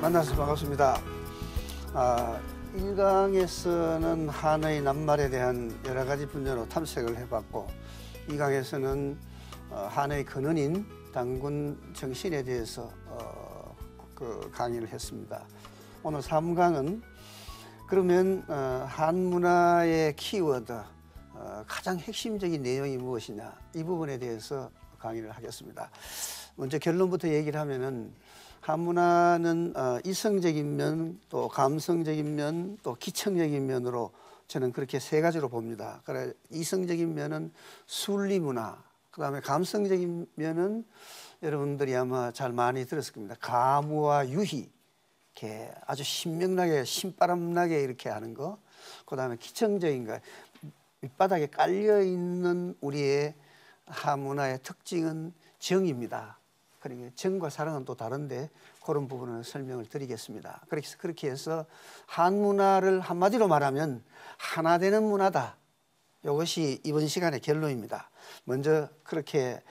만나서 반갑습니다. 1강에서는 한의 낱말에 대한 여러 가지 분야로 탐색을 해봤고, 2강에서는 한의 근원인 단군 정신에 대해서 강의를 했습니다. 오늘 3강은 그러면 한문화의 키워드, 가장 핵심적인 내용이 무엇이냐, 이 부분에 대해서 강의를 하겠습니다. 먼저 결론부터 얘기를 하면은 한문화는 이성적인 면, 또 감성적인 면, 또 기청적인 면으로 저는 그렇게 세 가지로 봅니다. 그래, 이성적인 면은 순리문화, 그 다음에 감성적인 면은 여러분들이 아마 잘 많이 들었을 겁니다. 가무와 유희, 이렇게 아주 신명나게, 신바람나게 이렇게 하는 거. 그 다음에 기청적인 거, 밑바닥에 깔려있는 우리의 한문화의 특징은 정입니다. 그러니까 정과 사랑은 또 다른데 그런 부분을 설명을 드리겠습니다. 그렇게 해서 한문화를 한마디로 말하면 하나 되는 문화다. 이것이 이번 시간의 결론입니다. 먼저 그렇게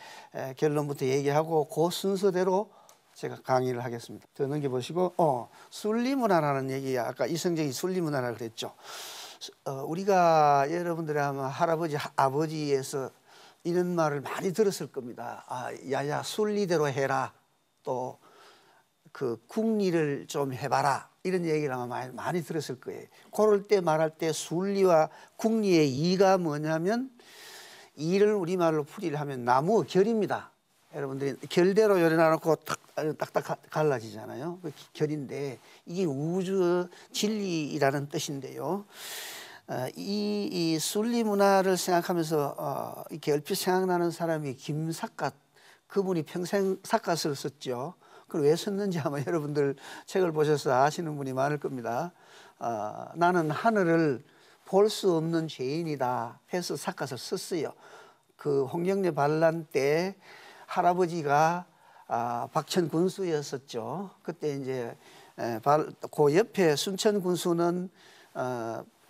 결론부터 얘기하고 그 순서대로 제가 강의를 하겠습니다. 더 넘겨보시고 순리문화라는 얘기, 아까 이성적인 순리문화라고 그랬죠. 우리가 여러분들이 아마 할아버지, 아버지에서 이런 말을 많이 들었을 겁니다. 야야 순리대로 해라. 또 그 국리를 좀 해봐라. 이런 얘기를 아마 많이 들었을 거예요. 그럴 때 말할 때 순리와 국리의 이가 뭐냐면, 이를 우리말로 풀이를 하면 나무 결입니다. 여러분들이 결대로 열어놔놓고 딱딱 갈라지잖아요. 그 결인데 이게 우주 진리라는 뜻인데요. 이 순리 문화를 생각하면서 이렇게 얼핏 생각나는 사람이 김삿갓, 그분이 평생 삿갓을 썼죠. 그걸 왜 썼는지 아마 여러분들 책을 보셔서 아시는 분이 많을 겁니다. 나는 하늘을 볼 수 없는 죄인이다 해서 삿갓을 썼어요. 그 홍경래 반란 때 할아버지가 박천 군수였었죠. 그때 이제 그 옆에 순천 군수는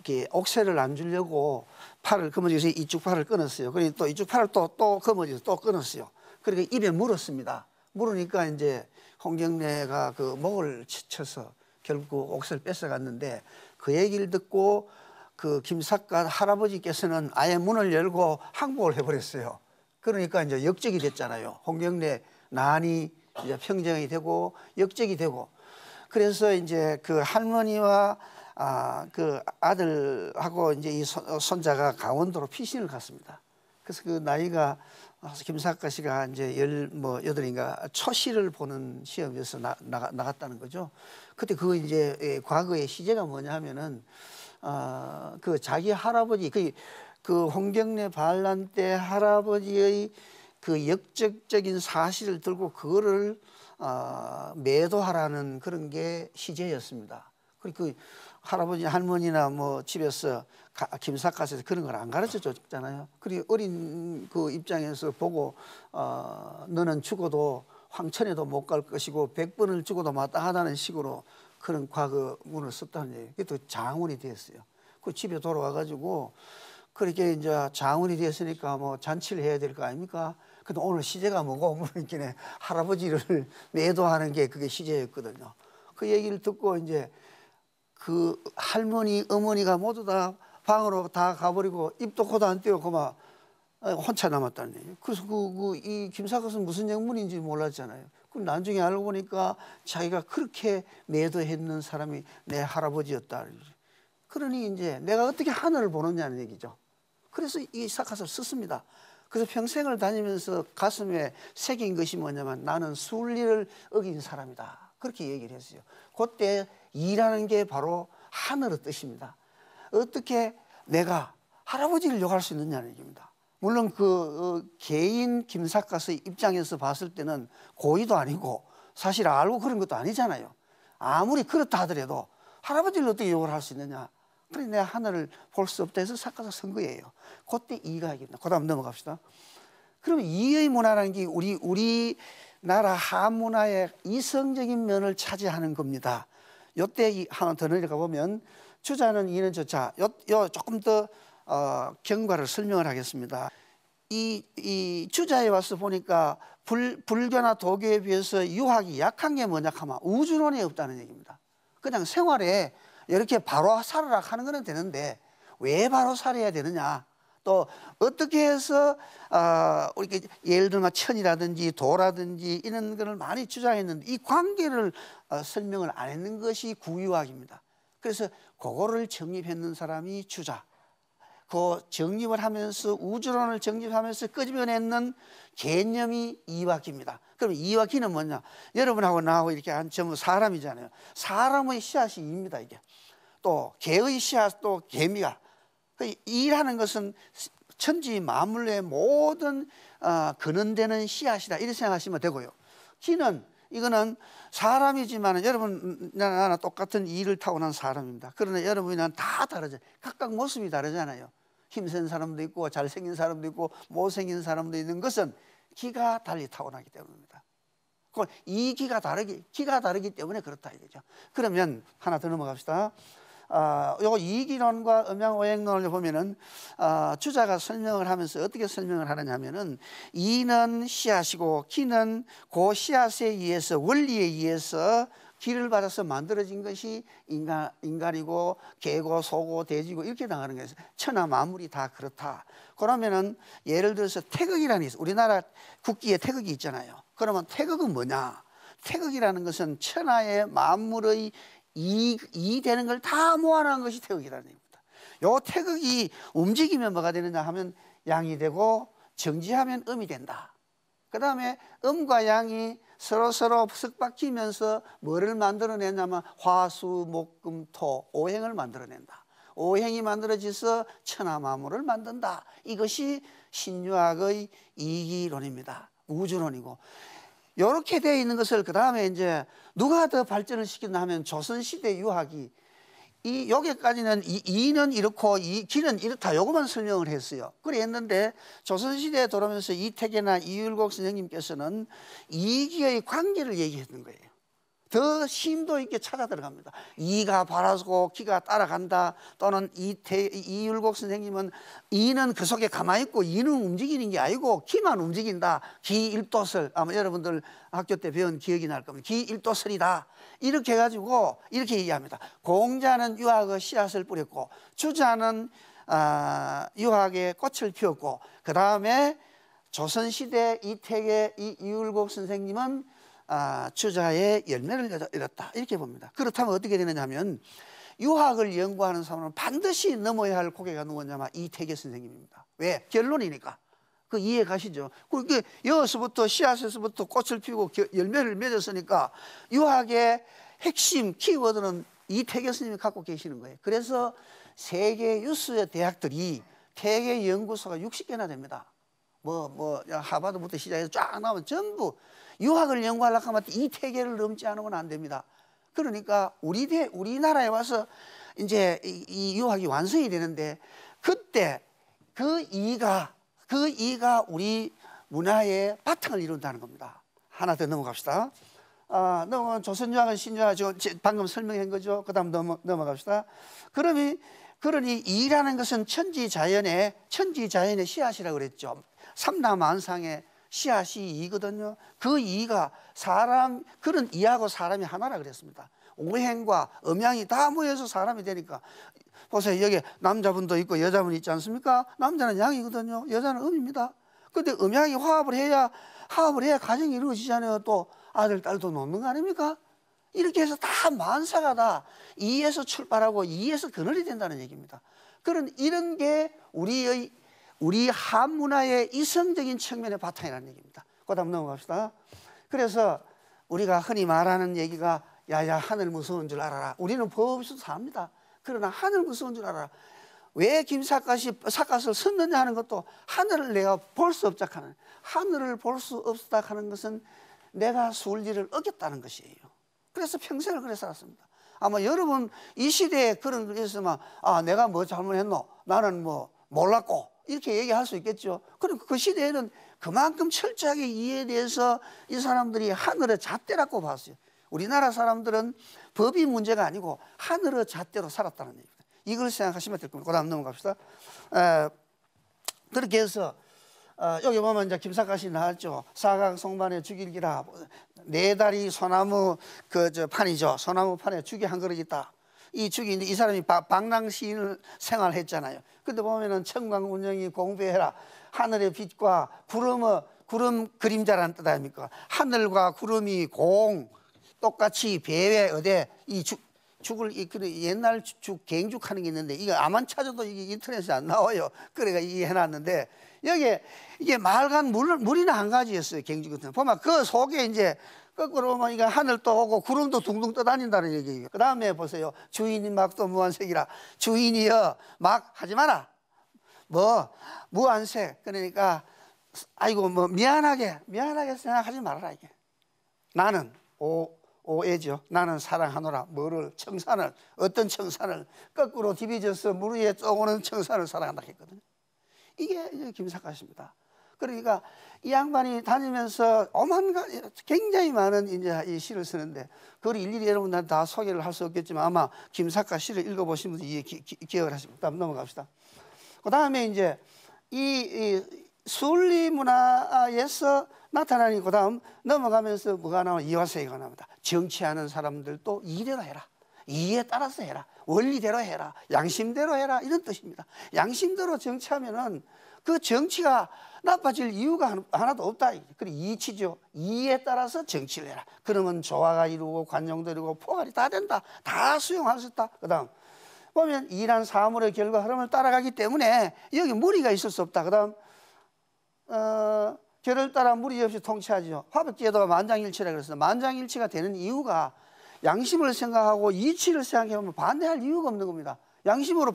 이렇게 옥새를 안 주려고 팔을 거머쥐어서 이쪽 팔을 끊었어요. 그러니 또 이쪽 팔을 또 거머쥐어서 또 끊었어요. 그러니까 입에 물었습니다. 물으니까 이제 홍경래가 그 목을 쳐서 결국 옥새를 뺏어갔는데, 그 얘기를 듣고 그 김삿갓 할아버지께서는 아예 문을 열고 항복을 해버렸어요. 그러니까 이제 역적이 됐잖아요. 홍경래 난이 이제 평정이 되고 역적이 되고, 그래서 이제 그 할머니와 그 아들하고 이제 이 손자가 강원도로 피신을 갔습니다. 그래서 그 나이가 김삿갓이가 이제 18인가 초시를 보는 시험에서 나갔다는 거죠. 그때 그 이제 과거의 시제가 뭐냐 하면은 그 자기 할아버지 그 홍경래 반란 때 할아버지의 그 역적적인 사실을 들고 그거를 매도하라는 그런 게 시제였습니다. 그리고 그 할아버지 할머니나 뭐 집에서 김삿갓에서 그런 걸 안 가르쳐 줬잖아요. 그리고 어린 그 입장에서 보고 너는 죽어도 황천에도 못 갈 것이고 100번을 죽어도 마땅하다는 식으로 그런 과거문을 썼다는 얘기예요. 그게 또 장운이 됐어요. 그 집에 돌아와 가지고 그렇게 이제 장운이 됐으니까 뭐 잔치를 해야 될 거 아닙니까? 근데 오늘 시제가 뭐고 물으니까 할아버지를 매도하는 게 그게 시제였거든요. 그 얘기를 듣고 이제 그 할머니, 어머니가 모두 다 방으로 다 가버리고 입도 코도 안 떼고 그만 혼자 남았다는 얘기예요. 그래서 이 김삿갓은 무슨 영문인지 몰랐잖아요. 그럼 나중에 알고 보니까 자기가 그렇게 매도했는 사람이 내 할아버지였다. 그러니 이제 내가 어떻게 하늘을 보느냐는 얘기죠. 그래서 이 삿갓을 썼습니다. 그래서 평생을 다니면서 가슴에 새긴 것이 뭐냐면 나는 순리를 어긴 사람이다. 그렇게 얘기를 했어요. 그때 이라는 게 바로 하늘의 뜻입니다. 어떻게 내가 할아버지를 욕할 수 있느냐는 얘기입니다. 물론 그 개인 김삿갓의 입장에서 봤을 때는 고의도 아니고 사실 알고 그런 것도 아니잖아요. 아무리 그렇다 하더라도 할아버지를 어떻게 욕을 할 수 있느냐. 그래 내가 하늘을 볼 수 없다 해서 삿갓을 쓴 거예요. 그때 이가 얘기입니다. 그 다음 넘어갑시다. 그러면 이의 문화라는 게 우리나라 한문화의 이성적인 면을 차지하는 겁니다. 요때 하나 더 내려가 보면 주자는 이는 저자, 요 조금 더 경과를 설명을 하겠습니다. 이 주자에 와서 보니까 불교나 도교에 비해서 유학이 약한 게 뭐냐 하면 우주론이 없다는 얘기입니다. 그냥 생활에 이렇게 바로 살아라 하는 거는 되는데 왜 바로 살아야 되느냐, 또 어떻게 해서 우리 예를 들면 천이라든지 도라든지 이런 거를 많이 주장했는데 이 관계를 설명을 안 했는 것이 구유학입니다. 그래서 그거를 정립했는 사람이 주자. 그 정립을 하면서 우주론을 정립하면서 끄집어내는 개념이 이와기입니다. 그럼 이와기는 뭐냐? 여러분하고 나하고 이렇게 한 전부 사람이잖아요. 사람의 씨앗이 이입니다. 이게 또 개의 씨앗, 또 개미가, 이라는 것은 천지 만물의 모든 근원되는 씨앗이다, 이렇게 생각하시면 되고요. 기는 이거는 사람이지만 여러분 나나 똑같은 이를 타고난 사람입니다. 그러나 여러분이랑 다 다르죠. 각각 모습이 다르잖아요. 힘센 사람도 있고 잘생긴 사람도 있고 못생긴 사람도 있는 것은 기가 달리 타고나기 때문입니다. 이 기가 다르기 때문에 그렇다 이거죠. 그러면 하나 더 넘어갑시다. 요거 이기론과 음양오행론을 보면은 주자가 설명을 하면서 어떻게 설명을 하느냐 하면은 이는 씨앗이고 기는 그 씨앗에 의해서, 원리에 의해서 기를 받아서 만들어진 것이 인간이고 개고 소고 돼지고 이렇게 나가는 거예요. 천하 만물이 다 그렇다. 그러면은 예를 들어서 태극이라는 게 있어요. 우리나라 국기에 태극이 있잖아요. 그러면 태극은 뭐냐? 태극이라는 것은 천하의 만물의 이 되는 걸 다 모아놓은 것이 태극이라는 얘기입니다. 요 태극이 움직이면 뭐가 되느냐 하면 양이 되고, 정지하면 음이 된다. 그 다음에 음과 양이 서로 섞박히면서 뭐를 만들어내냐면 화수목금토 오행을 만들어낸다. 오행이 만들어져서 천하 만물을 만든다. 이것이 신유학의 이기론입니다. 우주론이고, 이렇게 되어 있는 것을 그 다음에 이제 누가 더 발전을 시켰나 하면 조선시대 유학이 여기까지는 이는 이렇고 기는 이렇다, 요것만 설명을 했어요. 그래 했는데 조선시대에 돌아오면서 이태계나 이율곡 선생님께서는 이기의 관계를 얘기했는 거예요. 더 심도 있게 찾아 들어갑니다. 이가 바라고 기가 따라간다. 또는 이율곡 선생님은 이는 그 속에 가만히 있고 이는 움직이는 게 아니고 기만 움직인다. 기일도설, 아마 여러분들 학교 때 배운 기억이 날 겁니다. 기일도설이다. 이렇게 해가지고 이렇게 얘기합니다. 공자는 유학의 씨앗을 뿌렸고 주자는 유학의 꽃을 피웠고, 그 다음에 조선시대 이태계 이율곡 선생님은 주자의 열매를 잃었다, 이렇게 봅니다. 그렇다면 어떻게 되느냐 하면 유학을 연구하는 사람은 반드시 넘어야 할 고개가 누구냐면 이태계 선생님입니다. 왜? 결론이니까. 그 이해 가시죠? 그게 여기서부터 씨앗에서부터 꽃을 피우고 열매를 맺었으니까 유학의 핵심 키워드는 이태계 선생님이 갖고 계시는 거예요. 그래서 세계 유수의 대학들이 태계 연구소가 60개나 됩니다. 하버드부터 시작해서 쫙 나오면 전부 유학을 연구하려고 하면 이태계를 넘지 않으면 안 됩니다. 그러니까 우리나라에 와서 이제 이 유학이 완성이 되는데, 그때 그 이가 우리 문화의 바탕을 이룬다는 겁니다. 하나 더 넘어갑시다. 조선유학은 신유학, 방금 설명한 거죠. 그 다음 넘어갑시다. 그러니 이라는 것은 천지자연의 씨앗이라고 그랬죠. 삼라만상의 씨앗이 이거든요. 그 이가 그런 이하고 사람이 하나라 그랬습니다. 오행과 음양이 다 모여서 사람이 되니까, 보세요. 여기 남자분도 있고 여자분 있지 않습니까? 남자는 양이거든요. 여자는 음입니다. 근데 음양이 화합을 해야 가정이 이루어지잖아요. 또 아들, 딸도 놓는 거 아닙니까? 이렇게 해서 다 만사가 다 이에서 출발하고 이에서 근원이 된다는 얘기입니다. 이런 게 우리 한문화의 이성적인 측면의 바탕이라는 얘기입니다. 그 다음 넘어갑시다. 그래서 우리가 흔히 말하는 얘기가 야야 하늘 무서운 줄 알아라. 우리는 법 없이도 삽니다. 그러나 하늘 무서운 줄 알아라. 왜 삿갓을 썼느냐 하는 것도 하늘을 내가 볼 수 없다 하는, 하늘을 볼 수 없다 하는 것은 내가 술지를 어겼다는 것이에요. 그래서 평생을 그래 살았습니다. 아마 여러분 이 시대에 그런 게 있으면 내가 뭐 잘못했노? 나는 뭐 몰랐고 이렇게 얘기할 수 있겠죠. 그리고 그 시대에는 그만큼 철저하게 이에 대해서 이 사람들이 하늘의 잣대라고 봤어요. 우리나라 사람들은 법이 문제가 아니고 하늘의 잣대로 살았다는 얘기입니다. 이걸 생각하시면 될 겁니다. 그 다음 넘어갑시다. 그렇게 해서 여기 보면 이제 김삿갓이 나왔죠. 사각송반에 죽일기라. 네 다리 소나무 판이죠. 소나무 판에 죽이 한 그릇 있다. 이 죽이 이 사람이 방랑시인을 생활했잖아요. 근데 보면은 청광운영이 공배해라. 하늘의 빛과 구름 그림자라는 뜻 아닙니까? 하늘과 구름이 똑같이 배에 어디 이 죽을 옛날 갱죽 하는 게 있는데 이거 아만 찾아도 이게 인터넷에 안 나와요. 그래가 이게 해놨는데 여기에 이게 맑은 물이나 한 가지였어요. 갱죽 같은 보면 그 속에 이제 거꾸로 보면 이거 하늘도 오고 구름도 둥둥 떠다닌다는 얘기예요. 그 다음에 보세요. 주인이 막도 무한색이라. 주인이여 막 하지 마라. 무한색. 그러니까 아이고 미안하게 생각하지 말아라. 이게 나는 오해죠. 나는 사랑하노라. 청산을 어떤 청산을 거꾸로 디비져서 물 위에 떠오는 청산을 사랑한다 했거든요. 이게 김삿갓입니다. 그러니까 이 양반이 다니면서 굉장히 많은 이제 이 시를 쓰는데 그걸 일일이 여러분한테 다 소개를 할 수 없겠지만 아마 김삿갓 시를 읽어보신 분들 기억을 하십니다. 다음 넘어갑시다. 그 다음에 이제 이 순리 문화에서 나타나니 그 다음 넘어가면서 뭐가 나오면 이화세가 나옵니다. 정치하는 사람들도 이대로 해라. 이에 따라서 해라. 원리대로 해라. 양심대로 해라. 이런 뜻입니다. 양심대로 정치하면은 그 정치가 나빠질 이유가 하나도 없다. 그리고 이치죠. 이에 따라서 정치를 해라. 그러면 조화가 이루고 관용도 이루고 포괄이 다 된다. 다 수용할 수 있다. 그 다음 보면 일한 사물의 결과 흐름을 따라가기 때문에 여기 무리가 있을 수 없다. 그 다음 결을 따라 무리 없이 통치하죠. 화백제도가 만장일치라 그랬어요. 만장일치가 되는 이유가 양심을 생각하고 이치를 생각해보면 반대할 이유가 없는 겁니다. 양심으로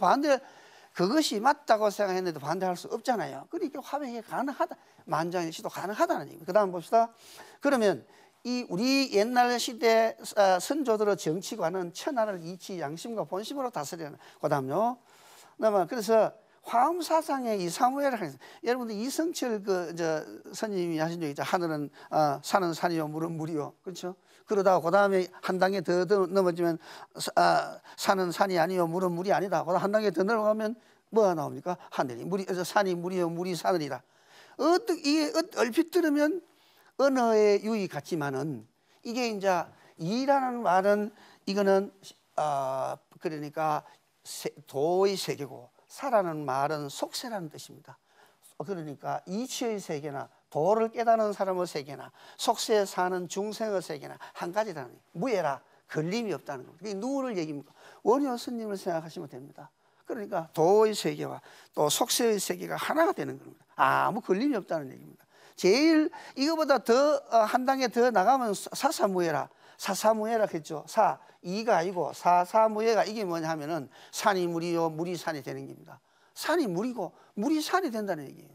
그것이 맞다고 생각했는데 반대할 수 없잖아요. 그러니까 화백이 가능하다. 만장일치도 가능하다는 얘기입니다. 그 다음 봅시다. 그러면 우리 옛날 시대 선조들의 정치관은 천하를 이치, 양심과 본심으로 다스리는. 그 다음요. 그래서 화엄사상의 이 사무엘을 하겠습니다. 여러분들 이성철 선생님이 하신 적 있죠. 하늘은 산은 산이요, 물은 물이요. 그렇죠? 그러다가 그 다음에 한 단계 더 넘어지면 산은 산이 아니요, 물은 물이 아니다. 그 다음 한 단계 더 넘어가면 뭐가 나옵니까? 하늘이 산이 물이요, 물이 하늘이다. 이게 얼핏 들으면 언어의 유의 같지만은 이게 이제 이라는 말은 이거는 그러니까 도의 세계고 사라는 말은 속세라는 뜻입니다. 그러니까 이치의 세계나 도를 깨닫는 사람의 세계나 속세에 사는 중생의 세계나 한 가지라는 거예요. 무예라. 걸림이 없다는 겁니다. 그게 누구를 얘기합니까? 원효 스님을 생각하시면 됩니다. 그러니까 도의 세계와 또 속세의 세계가 하나가 되는 겁니다. 아무 걸림이 없다는 얘기입니다. 제일 이거보다 더 한 단계 더 나가면 사사무예라. 사사무예라 했죠. 이가 아니고 사사무예가 이게 뭐냐 하면은 산이 물이요, 물이 산이 되는 겁니다. 산이 물이고 물이 산이 된다는 얘기예요.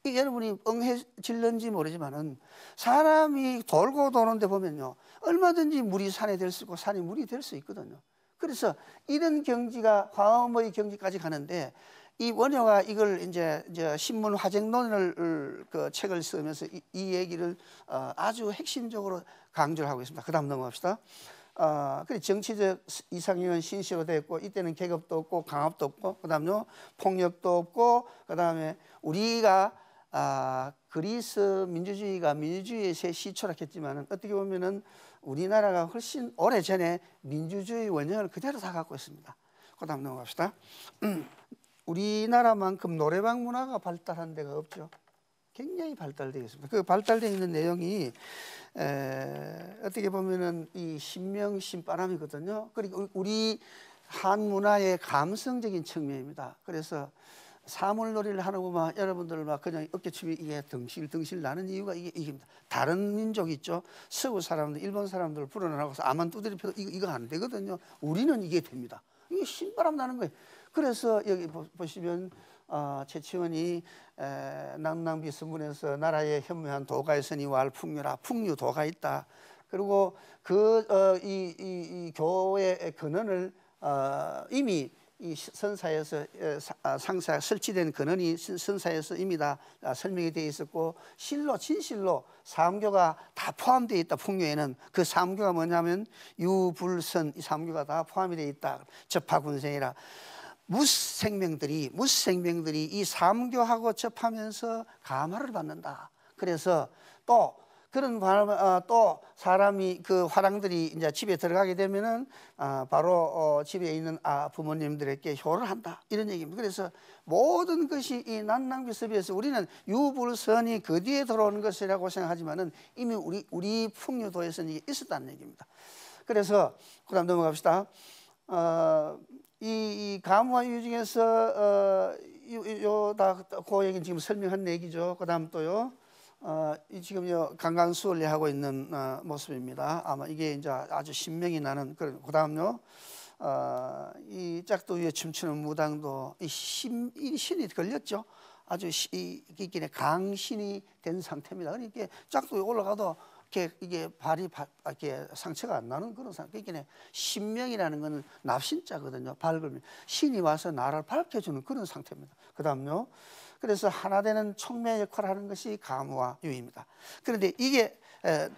여러분이 엉해질는지 모르지만은 사람이 돌고 도는데 보면요 얼마든지 물이 산이 될 수 있고 산이 물이 될 수 있거든요. 그래서 이런 경지가 화엄의 경지까지 가는데 이 원효가 이걸 이제 신문 화쟁론을 그 책을 쓰면서 이 얘기를 아주 핵심적으로 강조를 하고 있습니다. 그다음 넘어갑시다. 그래 정치적 이상형은 신시로 됐고 이때는 계급도 없고 강압도 없고 그다음요 폭력도 없고 그다음에 우리가 그리스 민주주의가 민주주의의 새 시초락했지만은 어떻게 보면은 우리나라가 훨씬 오래 전에 민주주의 원형을 그대로 다 갖고 있습니다. 그다음 넘어갑시다. 우리나라만큼 노래방 문화가 발달한 데가 없죠. 굉장히 발달되어 있습니다. 그 발달되어 있는 내용이 어떻게 보면은 이 신명 신바람이거든요. 그리고 우리 한 문화의 감성적인 측면입니다. 그래서 사물놀이를 하는 보면 여러분들 막 그냥 어깨춤이 이게 덩실덩실 나는 이유가 이게입니다. 다른 민족 있죠. 서구 사람들, 일본 사람들 불어나고서 아만 두드리 펴도 이거 안 되거든요. 우리는 이게 됩니다. 이게 신바람 나는 거예요. 그래서 여기 보시면 최치원이 남낭비서문에서 나라의 현무한 도가 있으니 왈 풍류라 풍류도가 있다. 그리고 이 교회의 근원을 이미 이 선사에서 상사 설치된 근원이 선사에서 이미 다 설명이 되어 있었고 진실로 삼교가 다 포함되어 있다. 풍류에는 그 삼교가 뭐냐면 유불선 이 삼교가 다 포함이 되어 있다. 접하군생이라 무생명들이 이 삼교하고 접하면서 감화를 받는다. 그래서 또 그런 또 사람이 그 화랑들이 이제 집에 들어가게 되면은 바로 집에 있는 부모님들에게 효를 한다, 이런 얘기입니다. 그래서 모든 것이 이 난낭비섭에서 우리는 유불선이 그 뒤에 들어오는 것이라고 생각하지만은 이미 우리 풍류도에서는 이게 있었다는 얘기입니다. 그래서 그다음 넘어갑시다. 이 가무와 유 중에서 그 얘기는 지금 설명한 얘기죠. 그다음 또요. 지금 강강수월래 하고 있는 모습입니다. 아마 이게 이제 아주 신명이 나는 그런. 그다음요. 이 짝도 위에 춤추는 무당도 이 신이 걸렸죠. 아주 이게 강신이 된 상태입니다. 그러니까 짝도 위에 올라가도 이게 발이 이렇게 상처가 안 나는 그런 상태. 그러니까 신명이라는 것은 납신자거든요. 밝으면 신이 와서 나를 밝혀주는 그런 상태입니다. 그다음요. 그래서 하나 되는 촉매 역할을 하는 것이 가무와 유입니다. 그런데 이게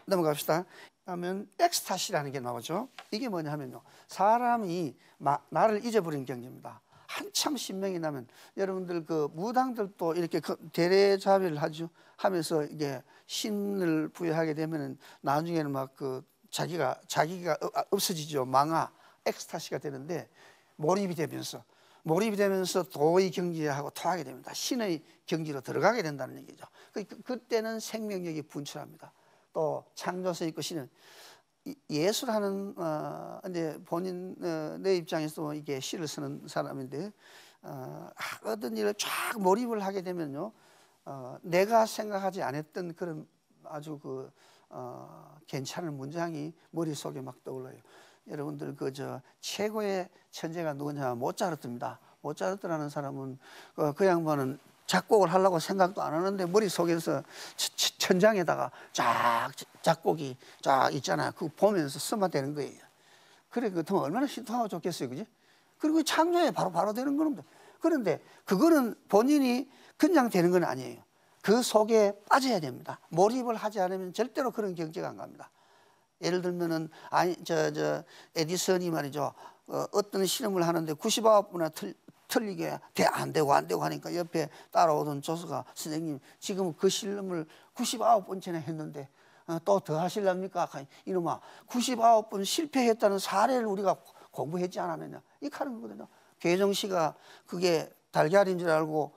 넘어갑시다. 하면 엑스타시라는 게 나오죠. 이게 뭐냐 하면요, 사람이 나를 잊어버린 경지입니다. 한참 신명이 나면 여러분들 그 무당들도 이렇게 대례자비를 하면서 이게 신을 부여하게 되면은 나중에는 막 그 자기가 없어지죠. 망아, 엑스타시가 되는데 몰입이 되면서 도의 경지하고 통하게 됩니다. 신의 경지로 들어가게 된다는 얘기죠. 그때는 생명력이 분출합니다. 또 창조성 있고 신은 예술하는 이제 본인 내 입장에서 이게 시를 쓰는 사람인데 어떤 일을 쫙 몰입을 하게 되면요, 내가 생각하지 않았던 그런 아주 괜찮은 문장이 머릿속에 막 떠올라요. 여러분들 최고의 천재가 누구냐? 모차르트입니다. 모차르트라는 사람은 그 양반은 작곡을 하려고 생각도 안 하는데 머릿속에서 천장에다가 쫙 작곡이 쫙 있잖아요. 그거 보면서 쓰면 되는 거예요. 그래, 그렇다면 얼마나 신통하고 좋겠어요, 그지? 그리고 창조에 바로 되는 겁니다. 그런데 그거는 본인이 그냥 되는 건 아니에요. 그 속에 빠져야 됩니다. 몰입을 하지 않으면 절대로 그런 경지가 안 갑니다. 예를 들면은 에디슨이 말이죠. 어떤 실험을 하는데 99분이나 틀리게 안 되고 하니까 옆에 따라오던 조수가, 선생님 지금 그 실험을 99번째나 했는데 또 더 하실랍니까? 이놈아, 99번 실패했다는 사례를 우리가 공부했지 않았느냐, 이 하는 거거든요. 괴정씨가 그게 달걀인 줄 알고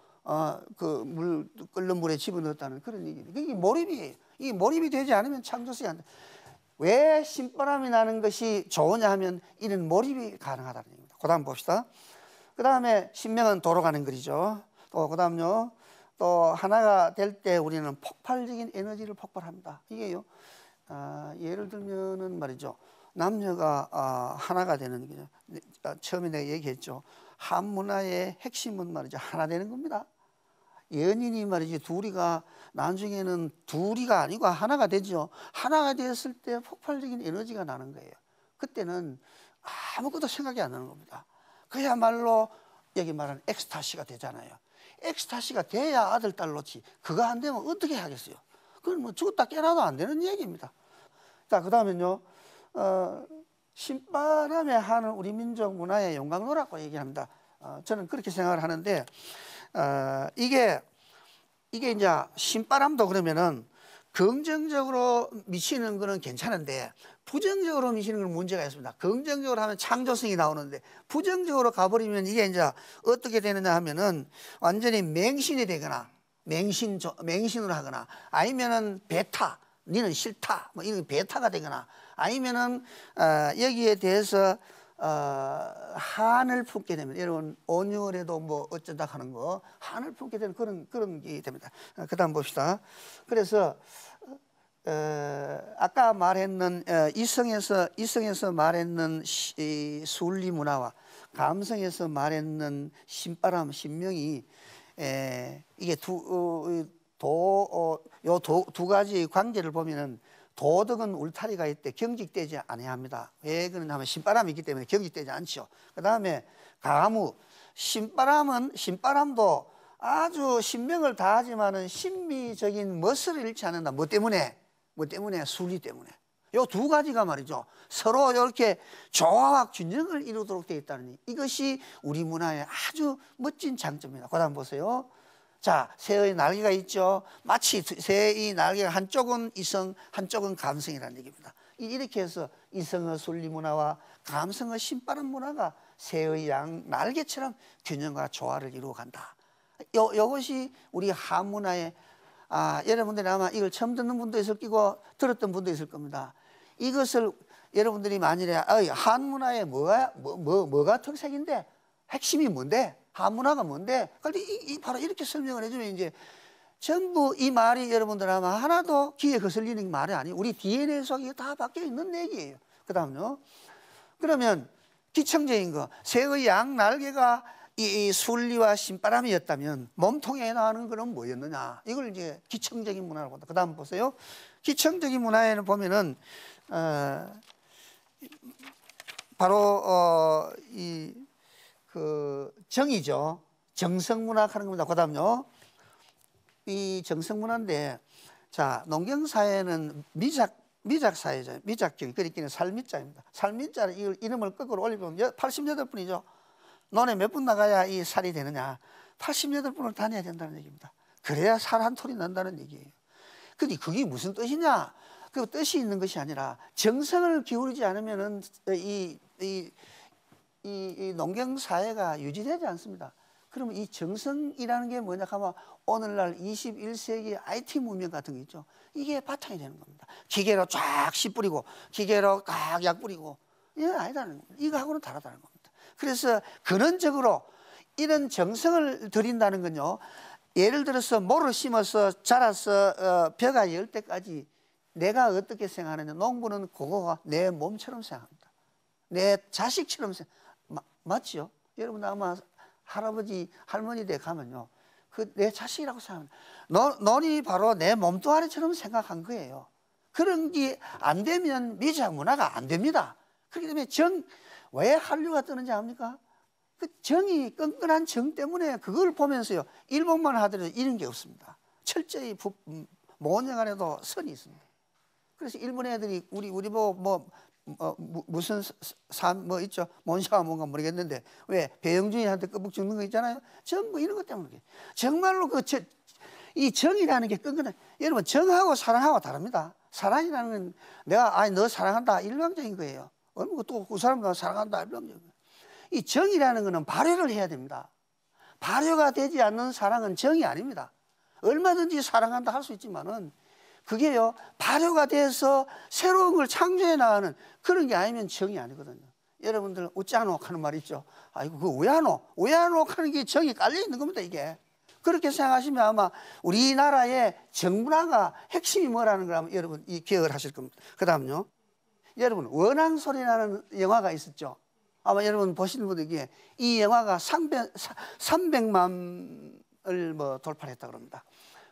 끓는 물에 집어넣었다는 그런 얘기예요. 이게 몰입이에요. 이 몰입이 되지 않으면 창조성이 안 돼. 왜 신바람이 나는 것이 좋으냐 하면 이런 몰입이 가능하다는 얘기입니다. 그 다음 봅시다. 그 다음에 신명은 도로 가는 거리죠. 또 그 다음요, 또 하나가 될 때 우리는 폭발적인 에너지를 폭발합니다. 이게요, 예를 들면은 말이죠, 남녀가 하나가 되는 거죠. 처음에 내가 얘기했죠. 한 문화의 핵심은 말이죠, 하나 되는 겁니다. 연인이 말이지 둘이가 나중에는 둘이가 아니고 하나가 되죠. 하나가 되었을 때 폭발적인 에너지가 나는 거예요. 그때는 아무것도 생각이 안 나는 겁니다. 그야말로 여기 말하는 엑스타시가 되잖아요. 엑스타시가 돼야 아들 딸 놓지, 그거 안 되면 어떻게 하겠어요? 그건 뭐 죽었다 깨나도 안 되는 얘기입니다. 자, 그 다음엔요, 신바람에 하는 우리 민족 문화의 용광로라고 얘기합니다. 저는 그렇게 생각을 하는데, 이게 이제 신바람도 그러면은 긍정적으로 미치는 거는 괜찮은데 부정적으로 미치는 건 문제가 있습니다. 긍정적으로 하면 창조성이 나오는데 부정적으로 가버리면 이게 이제 어떻게 되느냐 하면은 완전히 맹신이 되거나 맹신으로 하거나, 아니면은 베타, 니는 싫다, 뭐 이런 베타가 되거나, 아니면은 여기에 대해서 한을 품게 되면, 여러분 온유월에도 뭐 어쩌다 하는 거 한을 품게 되는 그런 게 됩니다. 그 다음 봅시다. 그래서 아까 말했는 이성에서 말했는 순리 문화와 감성에서 말했는 신바람, 신명이 이게 두 가지 관계를 보면은 도덕은 울타리가 있대 경직되지 아니합니다. 왜 그러냐면 신바람이 있기 때문에 경직되지 않죠. 그 다음에 가무, 신바람도 아주 신명을 다하지만은 신비적인 멋을 잃지 않는다. 뭐 때문에? 순리 때문에. 요 두 가지가 말이죠. 서로 이렇게 조화와 균형을 이루도록 되어 있다는 이것이 우리 문화의 아주 멋진 장점입니다. 그다음 보세요. 자, 새의 날개가 있죠. 마치 새의 날개가 한쪽은 이성, 한쪽은 감성이라는 얘기입니다. 이렇게 해서 이성의 순리 문화와 감성의 신바른 문화가 새의 양 날개처럼 균형과 조화를 이루어 간다. 이것이 우리 한문화의 여러분들이 아마 이걸 처음 듣는 분도 있을 거고 들었던 분도 있을 겁니다. 이것을 여러분들이 만일에 한문화의 뭐가 특색인데 핵심이 뭔데? 한문화가 뭔데? 그런데 바로 이렇게 설명을 해주면 이제 전부 이 말이 여러분들 아마 하나도 귀에 거슬리는 말이 아니에요. 우리 DNA 속에 다 박혀 있는 얘기예요. 그 다음요. 그러면 기청적인 거, 새의 양 날개가 이 순리와 신바람이었다면 몸통에 나오는 것은 뭐였느냐? 이걸 이제 기청적인 문화라고 한다. 그 다음 보세요. 기청적인 문화에는 보면은 바로 그 정이죠. 정성문화 하는 겁니다. 그 다음요. 이 정성문화인데, 자, 농경사회는 미작사회죠. 미작경, 그러니까 살미자입니다. 살미자는 이름을 거꾸로 올리면 88분이죠. 논에 몇 분 나가야 이 살이 되느냐? 88분을 다녀야 된다는 얘기입니다. 그래야 살 한 톨이 난다는 얘기예요. 근데 그게 무슨 뜻이냐? 그 뜻이 있는 것이 아니라 정성을 기울이지 않으면은 이 농경사회가 유지되지 않습니다. 그러면 이 정성이라는 게 뭐냐 하면 오늘날 21세기 IT 문명 같은 거 있죠. 이게 바탕이 되는 겁니다. 기계로 쫙 씨 뿌리고 기계로 딱 약 뿌리고 이건 아니다는 겁니다. 이거하고는 다르다는 겁니다. 그래서 근원적으로 이런 정성을 들인다는 건요. 예를 들어서 모를 심어서 자라서 벼가 열 때까지 내가 어떻게 생각하느냐. 농부는 그거가 내 몸처럼 생각합니다. 내 자식처럼 맞죠? 여러분 아마 할아버지 할머니 댁 가면요. 그 내 자식이라고 생각합니다. 논이 바로 내 몸뚱아리처럼 생각한 거예요. 그런 게 안 되면 미작 문화가 안 됩니다. 그렇기 때문에 왜 한류가 뜨는지 압니까? 그 정이 끈끈한 정 때문에 그걸 보면서요. 일본만 하더라도 이런 게 없습니다. 철저히 모녀간에도 선이 있습니다. 그래서 일본 애들이 우리 보고 무슨 뭐 있죠? 몬샤가 뭔가 모르겠는데 왜 배영준이한테 끄북 죽는 거 있잖아요. 전부 이런 것 때문에 정말로 이 정이라는 게 끈끈한. 여러분 정하고 사랑하고 다릅니다. 사랑이라는 건 내가 너 사랑한다 일방적인 거예요. 또 그 사람 나 사랑한다 일방적인 거예요. 이 정이라는 거는 발효를 해야 됩니다. 발효가 되지 않는 사랑은 정이 아닙니다. 얼마든지 사랑한다 할 수 있지만은 그게요 발효가 돼서 새로운 걸 창조해 나가는 그런 게 아니면 정이 아니거든요. 여러분들 웃자노 하는 말 있죠. 아이고 그 우야노 하는 게 정이 깔려 있는 겁니다. 이게 그렇게 생각하시면 아마 우리나라의 정문화가 핵심이 뭐라는 걸 아마 여러분 기억을 하실 겁니다. 그 다음요. 여러분 원앙소리라는 영화가 있었죠. 아마 여러분 보시는 분들에게 이 영화가 300만을 뭐 돌파했다 그럽니다.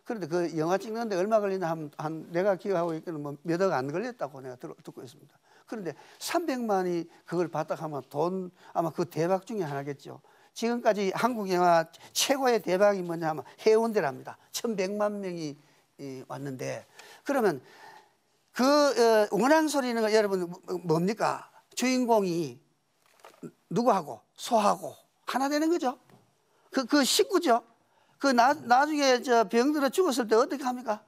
그런데 그 영화 찍는데 얼마 걸리나 한 내가 기억하고 있기는 뭐 몇 억 안 걸렸다고 내가 듣고 있습니다. 그런데 300만이 그걸 봤다 하면 돈 아마 그 대박 중에 하나겠죠. 지금까지 한국 영화 최고의 대박이 뭐냐 하면 해운대랍니다. 1100만 명이 왔는데 그러면 그 원앙소리는 여러분 뭡니까? 주인공이 누구하고 소하고 하나 되는 거죠. 그 식구죠. 나중에 병들어 죽었을 때 어떻게 합니까?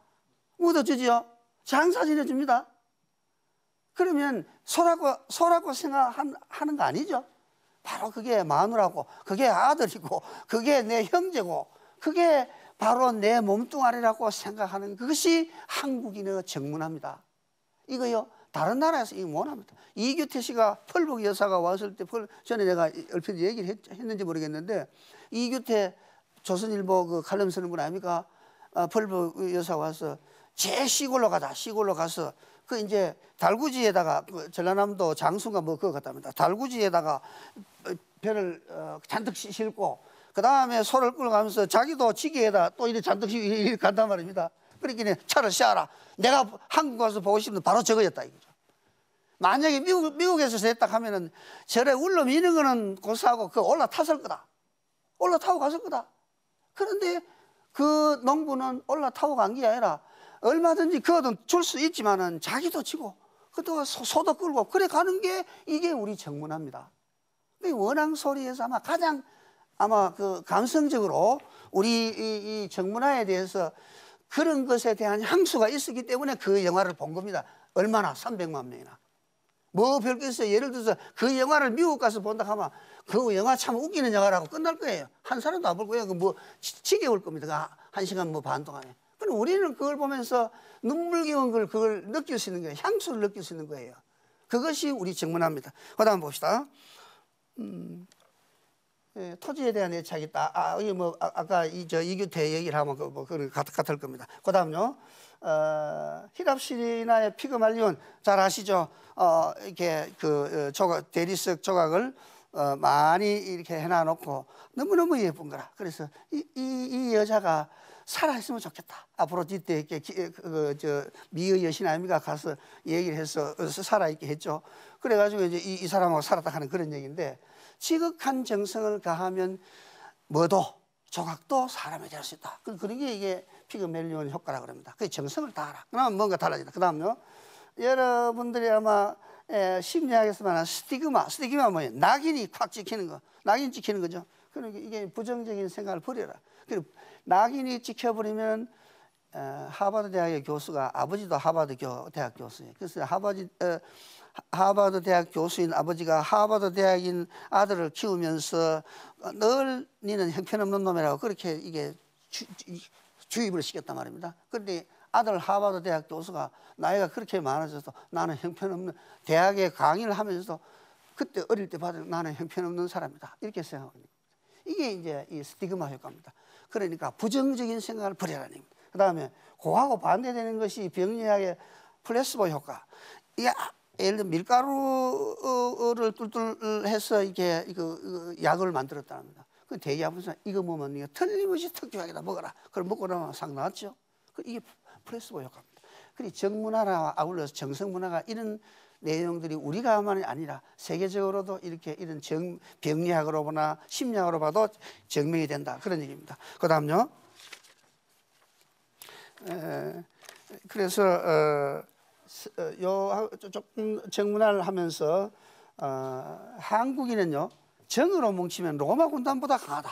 묻어주지요. 장사 지내줍니다. 그러면 소라고 생각하는 거 아니죠? 바로 그게 마누라고, 그게 아들이고, 그게 내 형제고, 그게 바로 내 몸뚱아리라고 생각하는 그것이 한국인의 정문화입니다. 이거요, 다른 나라에서 이거 못합니다. 이규태 씨가 펄복 여사가 왔을 때, 전에 내가 얼핏 얘기를 했는지 모르겠는데, 이규태 조선일보 그 칼럼 쓰는 분 아닙니까? 펄복 여사 와서 제일 시골로 가서 그 이제 달구지에다가 전라남도 장수가 뭐 그거 같답니다. 달구지에다가 배를 잔뜩 싣고 그 다음에 소를 끌고 가면서 자기도 지게에다 또 이렇게 잔뜩 이렇게 간단 말입니다. 그러니까 차를 씌워라. 내가 한국 가서 보고 싶으면 바로 저거였다 이거죠. 만약에 미국에서 됐다 하면은 저래 울러 미는 거는 고사하고 그 올라탔을 거다. 올라타고 갔을 거다. 그런데 그 농부는 올라타고 간 게 아니라 얼마든지 그거든 줄 수 있지만은 자기도 지고 또 소도 끌고 그래 가는 게 이게 우리 정문화입니다. 원앙 소리에서 아마 가장 그 감성적으로 우리 이 정문화에 대해서 그런 것에 대한 향수가 있었기 때문에 그 영화를 본 겁니다. 얼마나 300만 명이나. 뭐 별거 있어요. 예를 들어서 그 영화를 미국 가서 본다 하면 그 영화 참 웃기는 영화라고 끝날 거예요. 한 사람도 안 볼 거예요. 뭐 지겨울 겁니다. 한 시간 뭐 반 동안에. 그럼 우리는 그걸 보면서 눈물겨운 걸 그걸 느낄 수 있는 거예요. 향수를 느낄 수 있는 거예요. 그것이 우리 정문화입니다. 그다음 봅시다. 예, 토지에 대한 애착이 있다. 이게 뭐 아까 이규태 얘기를 하면 그건 같을 겁니다. 그다음요. 히랍시리나의 피그말리온 잘 아시죠? 이렇게 그 조각 대리석 조각을 많이 이렇게 해놔놓고 너무너무 예쁜 거라. 그래서 이 여자가 살아있으면 좋겠다. 앞으로 뒤때 이렇게 미의 여신 아닙니까? 가서 얘기를 해서 살아있게 했죠. 그래가지고 이제 이 사람하고 살았다 하는 그런 얘기인데, 지극한 정성을 가하면 뭐도 조각도 사람이 될 수 있다. 그런 게 이게 피그멜리온 효과라고 합니다. 그 정성을 다하라. 그러면 뭔가 달라진다. 그 다음요. 여러분들이 아마 심리학에서 말하는 스티그마 뭐예요? 낙인이 콱 찍히는 거. 낙인 찍히는 거죠. 그러니까 이게 부정적인 생각을 버려라. 그리고 낙인이 찍혀버리면 하버드 대학의 교수가, 아버지도 하버드 대학 교수예요. 그래서 하버드 대학 교수인 아버지가 하버드 대학인 아들을 키우면서 늘 니는 형편없는 놈이라고 그렇게 이게 주입을 시켰단 말입니다. 그런데 아들 하버드 대학 교수가 나이가 그렇게 많아져서 나는 형편없는, 대학에 강의를 하면서도 그때 어릴 때 받은 나는 형편없는 사람이다. 이렇게 생각합니다. 이게 이제 이 스티그마 효과입니다. 그러니까 부정적인 생각을 버리라는 겁니다. 그 다음에 그하고 반대되는 것이 병리학의 플레시보 효과. 이게 예를 들어 밀가루를 뚫뚫 해서 이게 약을 만들었답니다. 그 되게 아픈 사람 이거 먹으면 이거 틀림없이 특효약이다 먹어라. 그럼 먹고 나면 상 나왔죠. 이게 플레시보 효과입니다. 그리고 정문화와 아울러서 정성문화가 이런 내용들이 우리가만이 아니라 세계적으로도 이렇게 이런 병리학으로 보나 심리학으로 봐도 증명이 된다. 그런 얘기입니다. 그 다음요. 그래서 조금 정문화를 하면서 한국인은요, 정으로 뭉치면 로마 군단보다 강하다.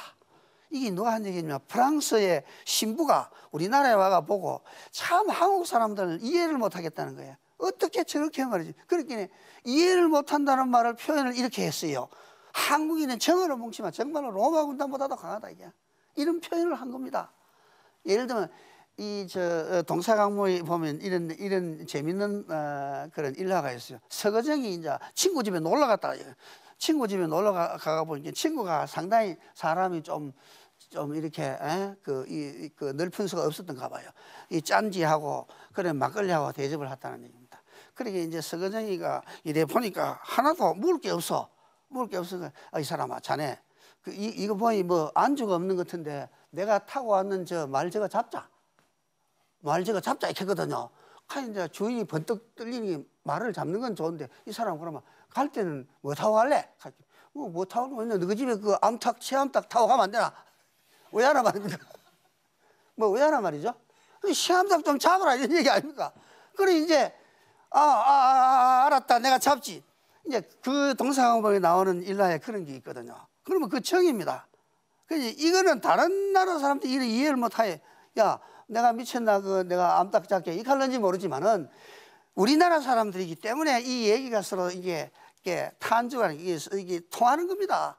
이게 누가 한 얘기냐면 프랑스의 신부가 우리나라에 와가 보고 참 한국 사람들을 이해를 못하겠다는 거예요. 어떻게 저렇게 말이지? 그렇게 이해를 못한다는 말을 표현을 이렇게 했어요. 한국인은 정으로 뭉치면 정말로 로마 군단보다도 강하다. 이게 이런 표현을 한 겁니다. 예를 들면 동사강목에 보면 이런 재밌는 그런 일화가 있어요. 서거정이 이제 친구 집에 놀러 갔다. 친구 집에 놀러 가가 보니까 친구가 상당히 사람이 좀 이렇게 그 넓은 수가 없었던가 봐요. 이 짠지하고 그래 막걸리하고 대접을 했다는 얘기입니다. 그러게 이제 서거정이가 이래 보니까 하나도 먹을 게 없어. 이 사람아, 자네 이거 보니 뭐 안주가 없는 것 같은데 내가 타고 왔는 저 말 저거 잡자. 말 저거 잡자 이렇게 했거든요. 이제 주인이 번뜩 떨리니 말을 잡는 건 좋은데 이 사람 그러면 갈 때는 뭐 타고 갈래? 뭐 타고 가면 너희 집에 그 암탉, 시암탉 타고 가면 안 되나? 왜 하나 말입니까? 뭐 왜 하나 말이죠? 시암탉 좀 잡으라 이런 얘기 아닙니까? 그래 이제 알았다 내가 잡지. 이제 그 동사강목에 나오는 일화에 그런 게 있거든요. 그러면 그 정입니다. 그래서 이거는 다른 나라 사람들이 이해를 못하게, 야 내가 미쳤나 내가 암탉 잡게 이 할런지 모르지만은 우리나라 사람들이기 때문에 이 얘기가 서로 이게 탄주가 이게 통하는 겁니다.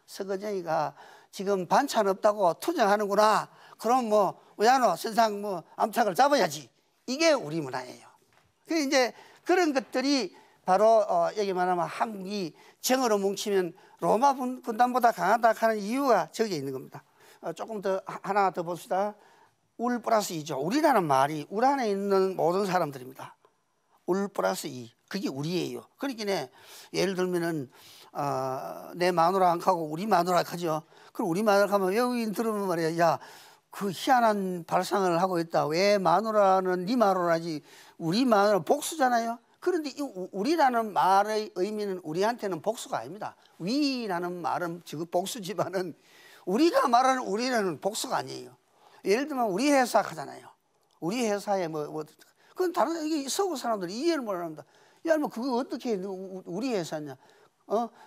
서거정이가 지금 반찬 없다고 투정하는구나. 그럼 뭐 왜ano 선상 뭐 암탉을 잡아야지. 이게 우리 문화예요. 그 이제 그런 것들이 바로 여기 말하면 한국이 정으로 뭉치면 로마 군단보다 강하다 하는 이유가 저기에 있는 겁니다. 조금 더 하나 더 봅시다. 울 플러스 2죠. 우리라는 말이 울 안에 있는 모든 사람들입니다. 울 플러스 2. 그게 우리예요. 그러니까 예를 들면은 내 마누라 안 가고 우리 마누라 가죠. 그럼 우리 마누라 가면 외국인 들으면 말이야, 야 그 희한한 발상을 하고 있다. 왜 마누라는 네 마누라지 우리 마누라 복수잖아요. 그런데 이 우리라는 말의 의미는 우리한테는 복수가 아닙니다. 위라는 말은 지금 복수지만은 우리가 말하는 우리라는 복수가 아니에요. 예를 들면 우리 회사 하잖아요. 우리 회사에 그건 다른 이게 서구 사람들이 이해를 못합니다. 야, 뭐 그거 어떻게 우리 회사냐?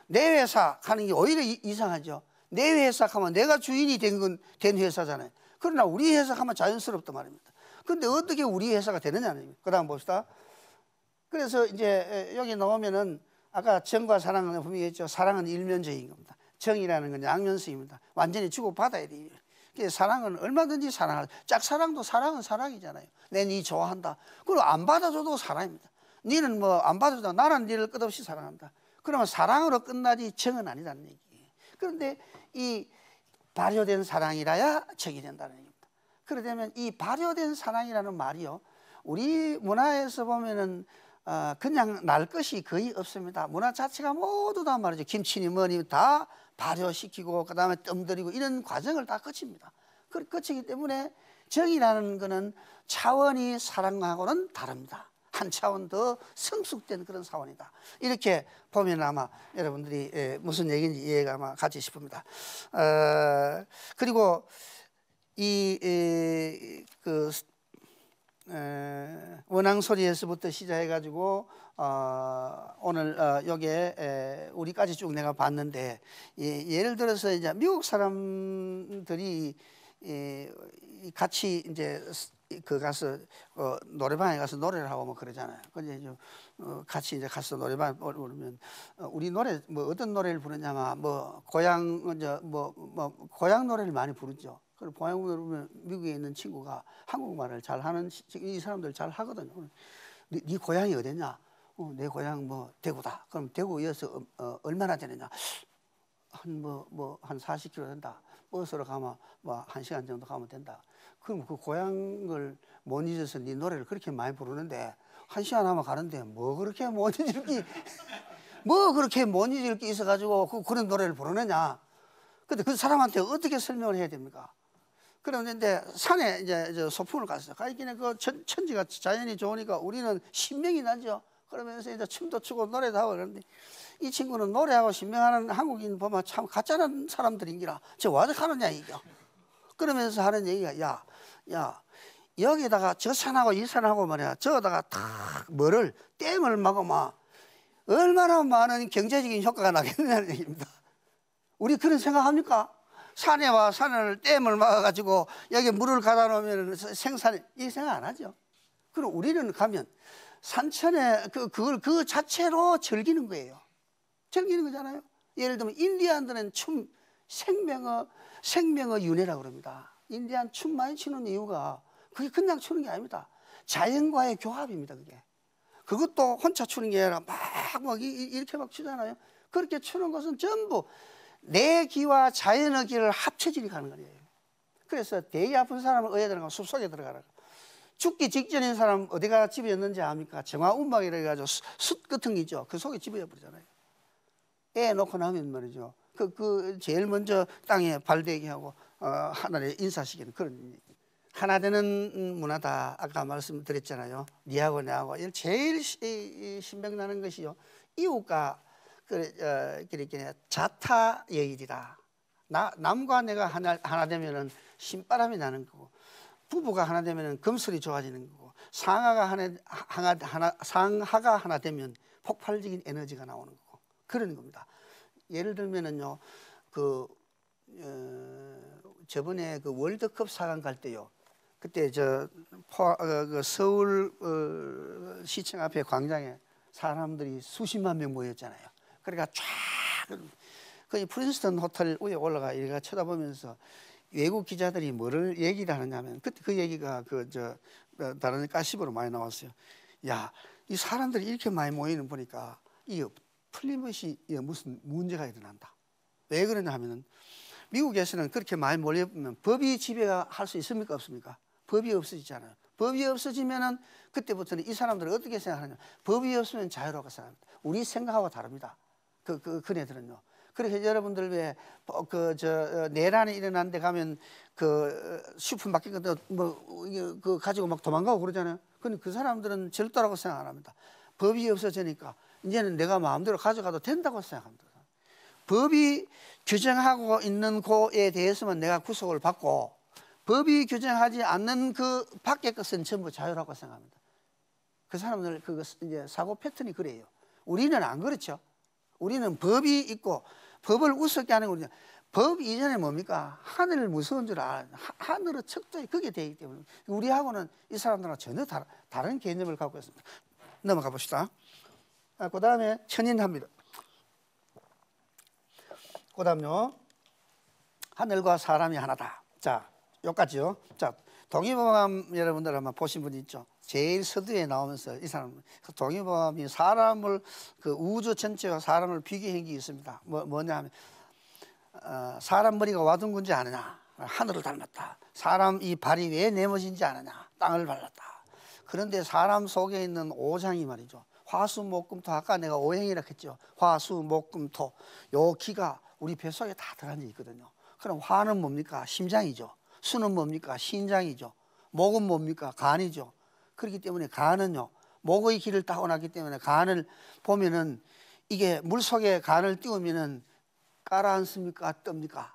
내 회사 하는 게 오히려 이상하죠. 내 회사 하면 내가 주인이 된 회사잖아요. 그러나 우리 회사 하면 자연스럽단 말입니다. 근데 어떻게 우리 회사가 되느냐는 그 다음 봅시다. 그래서 이제 여기 나오면은 아까 정과 사랑은 분명히 했죠. 사랑은 일면적인 겁니다. 정이라는 건 양면성입니다. 완전히 주고받아야 돼요. 사랑은 얼마든지 사랑하죠. 짝사랑도 사랑은 사랑이잖아요. 내 니 좋아한다. 그리고 안 받아줘도 사랑입니다. 니는 뭐 안 받아줘도 나는 니를 끝없이 사랑한다. 그러면 사랑으로 끝나지 정은 아니라는 얘기예요. 그런데 이 발효된 사랑이라야 정이 된다는 얘기입니다. 그러려면 이 발효된 사랑이라는 말이요, 우리 문화에서 보면은 그냥 날 것이 거의 없습니다. 문화 자체가 모두 다 말이죠. 김치니 뭐니 다 발효시키고 그 다음에 뜸들이고 이런 과정을 다 거칩니다. 거치기 때문에 정이라는 것은 차원이 사랑하고는 다릅니다. 한 차원 더 성숙된 그런 사원이다. 이렇게 보면 아마 여러분들이 무슨 얘기인지 이해가 아마 가지 싶습니다. 그리고 원앙소리에서부터 시작해가지고 오늘 여기에 우리까지 쭉 내가 봤는데, 예를 들어서 이제 미국 사람들이 같이 이제 가서 노래방에 가서 노래를 하고 뭐 그러잖아요. 근데 이제 같이 이제 가서 노래방 부르면 우리 노래 뭐 어떤 노래를 부르냐면 뭐 고향 이제 뭐 고향 노래를 많이 부르죠. 그리고 고향 노래 부르면 미국에 있는 친구가 한국말을 잘 하는 이 사람들 잘 하거든요. 네 고향이 어디냐? 내 고향 뭐 대구다. 그럼 대구에서 얼마나 되느냐? 한 40km 된다. 버스로 가면 뭐 1시간 정도 가면 된다. 그럼 그 고향을 못 잊어서 네 노래를 그렇게 많이 부르는데 1시간 하면 가는데 뭐 그렇게 못 잊을 게 있어가지고 그런 노래를 부르느냐? 근데 그 사람한테 어떻게 설명을 해야 됩니까? 그런데 산에 이제 소풍을 갔어요. 가있기는 그 천지가 자연이 좋으니까 우리는 신명이 나죠. 그러면서 이제 춤도 추고 노래도 하고 그러는데 이 친구는 노래하고 신명하는 한국인 보면 참 가짜는 사람들인기라 저 와서 하느냐 이겨. 그러면서 하는 얘기가 야 여기다가 저 산하고 이 산하고 말이야 저다가 다 댐을 막으면 얼마나 많은 경제적인 효과가 나겠느냐는 얘기입니다. 우리 그런 생각합니까? 산에와 산을 댐을 막아가지고 여기 물을 가다 놓으면 생산이 이 생각 안 하죠. 그리고 우리는 가면 산천에 그 자체로 즐기는 거예요. 즐기는 거잖아요. 예를 들면 인디안들은 춤 생명의 윤회라고 그럽니다. 인디안 춤 많이 추는 이유가 그게 그냥 추는 게 아닙니다. 자연과의 교합입니다. 그것도 혼자 추는 게 아니라 막 이렇게 막 추잖아요. 그렇게 추는 것은 전부 내 기와 자연의 기를 합쳐지게 가는 거예요. 그래서 대기 아픈 사람을 어디에 들어가면 숲속에 들어가라. 죽기 직전인 사람 어디가 집어였는지 압니까? 정화운박이라 해가지고 숯 같은 게 있죠. 그 속에 집어버리잖아요. 애 놓고 나면 말이죠. 제일 먼저 땅에 발대게 하고 하늘에 인사시키는 그런 하나 되는 문화다. 아까 말씀드렸잖아요. 니하고 내하고 제일 신명나는 것이요. 이웃과 그렇게 자타여일이다. 남과 내가 하나 되면은 신바람이 나는 거고, 부부가 하나 되면은 금슬이 좋아지는 거고, 상하가 하나 되면 폭발적인 에너지가 나오는 거고, 그런 겁니다. 예를 들면은요, 저번에 그 월드컵 4강 갈 때요, 그때 서울 시청 앞에 광장에 사람들이 수십만 명 모였잖아요. 그러니까 쫙 그 프린스턴 호텔 위에 올라가 이래가 쳐다보면서 외국 기자들이 뭐를 얘기를 하느냐면 그때 그 얘기가 다른 가십으로 많이 나왔어요. 야, 이 사람들이 이렇게 많이 모이는 보니까 이 풀림없이 무슨 문제가 일어난다. 왜 그러냐 하면은 미국에서는 그렇게 많이 몰려보면 법이 지배할 수 있습니까 없습니까? 법이 없어지잖아요. 법이 없어지면은 그때부터는 이 사람들은 어떻게 생각하느냐? 법이 없으면 자유롭게 생각합니다. 우리 생각하고 다릅니다. 그네들은요. 그래서 여러분들 왜 내란이 일어난 데 가면 슈퍼마켓 같은 거 가지고 막 도망가고 그러잖아요. 근데 그 사람들은 절도라고 생각 안 합니다. 법이 없어지니까 이제는 내가 마음대로 가져가도 된다고 생각합니다. 법이 규정하고 있는 거에 대해서만 내가 구속을 받고 법이 규정하지 않는 그 밖의 것은 전부 자유라고 생각합니다. 그 사람들 그 이제 사고 패턴이 그래요. 우리는 안 그렇죠. 우리는 법이 있고 법을 우습게 하는 거죠. 법 이전에 뭡니까? 하늘을 무서운 줄 알아. 하늘의 척도에 그게 되기 때문에 우리하고는 이 사람들과 전혀 다른 개념을 갖고 있습니다. 넘어가 봅시다. 그 다음에 천인합니다. 그 다음요. 하늘과 사람이 하나다. 자, 여기까지요. 자, 동의보감 여러분들 한번 보신 분 있죠? 제일 서두에 나오면서 이 사람 동의보감이 사람을 그 우주 전체와 사람을 비교한 게 있습니다. 뭐냐 하면 사람 머리가 와둥군지 아느냐? 하늘을 닮았다. 사람 이 발이 왜 네모진지 아느냐? 땅을 발랐다. 그런데 사람 속에 있는 오장이 말이죠. 화수목금토 아까 내가 오행이라 했죠. 화수목금토 요 기가 우리 뱃속에 다 들어앉아 있거든요. 그럼 화는 뭡니까? 심장이죠. 수는 뭡니까? 신장이죠. 목은 뭡니까? 간이죠. 그렇기 때문에 간은요. 목의 기를 타고났기 때문에 간을 보면은 이게 물속에 간을 띄우면은 깔아앉습니까? 뜹니까?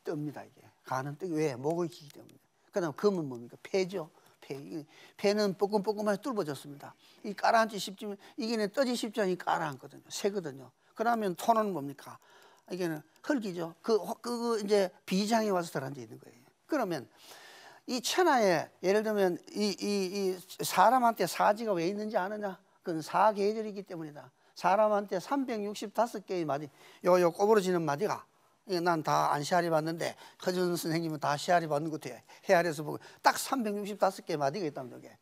뜹니다. 이게 간은 뜨기 왜? 목의 기기 때문에. 그다음 금은 뭡니까? 폐죠. 폐는 뻐끔뻐끔하게 뚫어졌습니다. 이 깔아앉기 쉽지만 이게는 떠지 쉽지 않으니 깔아앉거든요. 새거든요. 그러면 토는 뭡니까? 이게는 흙이죠. 그 이제 비장이 와서 들어앉아 있는 거예요. 그러면 이 천하에 예를 들면 이 사람한테 사지가 왜 있는지 아느냐? 그건 사계절이기 때문이다. 사람한테 365개의 마디, 요 꼬부러지는 마디가 난 다 안 시알이 봤는데 허준 선생님은 다 시알이 받는 것 같아요. 헤아려서 보고 딱 365개의 마디가 있다면 저게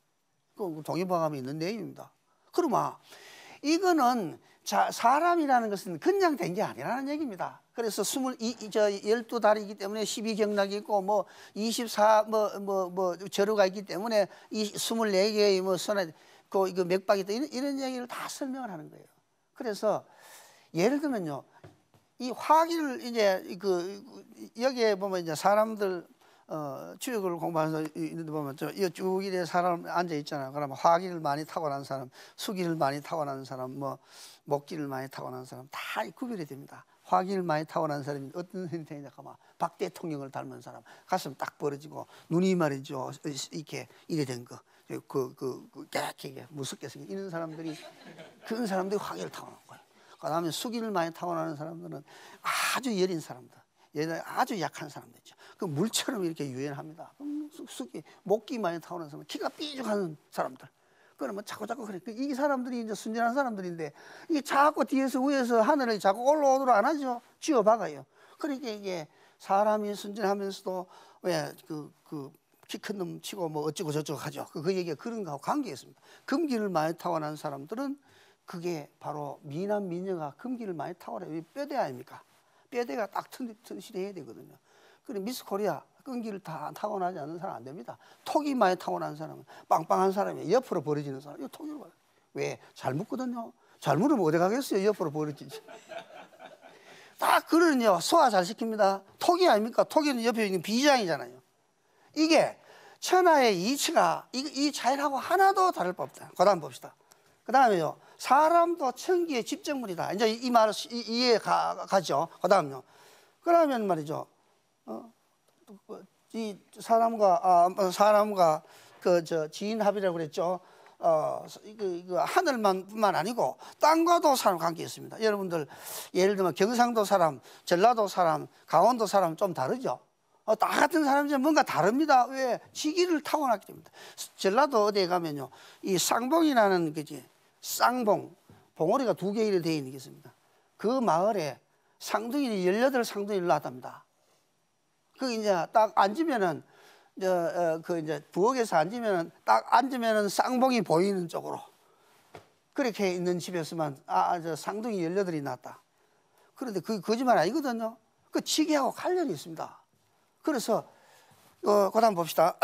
그 동의보감이 있는 내용입니다. 그러면 이거는 사람이라는 것은 그냥 된 게 아니라는 얘기입니다. 그래서 12다리이기 때문에 12경락이 있고 뭐 24 절호가 있기 때문에 이 24개의 뭐 선화 이거 맥박이 있다 이런 얘기를 다 설명을 하는 거예요. 그래서 예를 들면요. 이 화기를 이제 여기에 보면 이제 사람들 주역을 공부하면서 있는데 보면 쭉 이래 사람 앉아 있잖아요. 그러면 화기를 많이 타고난 사람, 수기를 많이 타고난 사람, 뭐 목기를 많이 타고난 사람 다 구별이 됩니다. 화기를 많이 타고난 사람이 어떤 형태냐 하면 박 대통령을 닮은 사람, 가슴 딱 벌어지고 눈이 말이죠 이렇게 이래 된 거, 깨끗하게 무섭게 생긴 이런 사람들이 그런 사람들이 화기를 타고난 거예요. 그다음에 수기를 많이 타고나는 사람들은 아주 여린 사람들, 아주 약한 사람들이죠. 그 물처럼 이렇게 유연합니다. 수기, 목기 많이 타고나는 사람, 키가 삐죽한 사람들. 그러면 자꾸 그래. 이 사람들이 이제 순진한 사람들인데 이게 자꾸 뒤에서 위에서 하늘을 자꾸 올라오도록 안 하죠. 쥐어박아요. 그러니까 이게 사람이 순진하면서도 왜 키 큰 놈 치고 뭐 어쩌고 저쩌고 하죠. 그 얘기가 그런 거하고 관계 있습니다. 금기를 많이 타고난 사람들은 그게 바로 미남 미녀가 금기를 많이 타고나요. 뼈대 아닙니까? 뼈대가 딱 튼실해야 되거든요. 그래 미스 코리아 끈기를 다 타고나지 않는 사람 안 됩니다. 톡이 많이 타고난 사람은 빵빵한 사람이 옆으로 벌어지는 사람 이거 톡이로 봐요. 왜? 잘 묻거든요. 잘 물으면 어디 가겠어요? 옆으로 벌어지지. 딱 그러는요 소화 잘 시킵니다. 톡이 아닙니까? 톡이는 옆에 있는 비장이잖아요. 이게 천하의 이치가 이 차이하고 하나도 다를 바 없다. 그 다음 봅시다. 그 다음에요 사람도 천기의 집정물이다. 이제 이 말 이해 가죠. 그 다음요. 그러면 말이죠. 이 사람과 지인합이라고 그랬죠. 하늘만뿐만 아니고 땅과도 사람 관계 있습니다. 여러분들 예를 들면 경상도 사람, 전라도 사람, 강원도 사람 좀 다르죠. 다 같은 사람이지만 뭔가 다릅니다. 왜? 지기를 타고났기 때문에. 전라도 어디에 가면요, 이 쌍봉이라는 거지. 쌍봉, 봉오리가 2개로 되어 있는 게 있습니다. 그 마을에 쌍둥이를 18쌍둥이를 낳았답니다. 그 이제 딱 앉으면은 이제 부엌에서 앉으면은 딱 앉으면은 쌍봉이 보이는 쪽으로 그렇게 있는 집에서만 저 쌍둥이 18이 낳았다. 그런데 그게 거짓말 아니거든요. 그 지기하고 관련이 있습니다. 그래서 그다음 봅시다.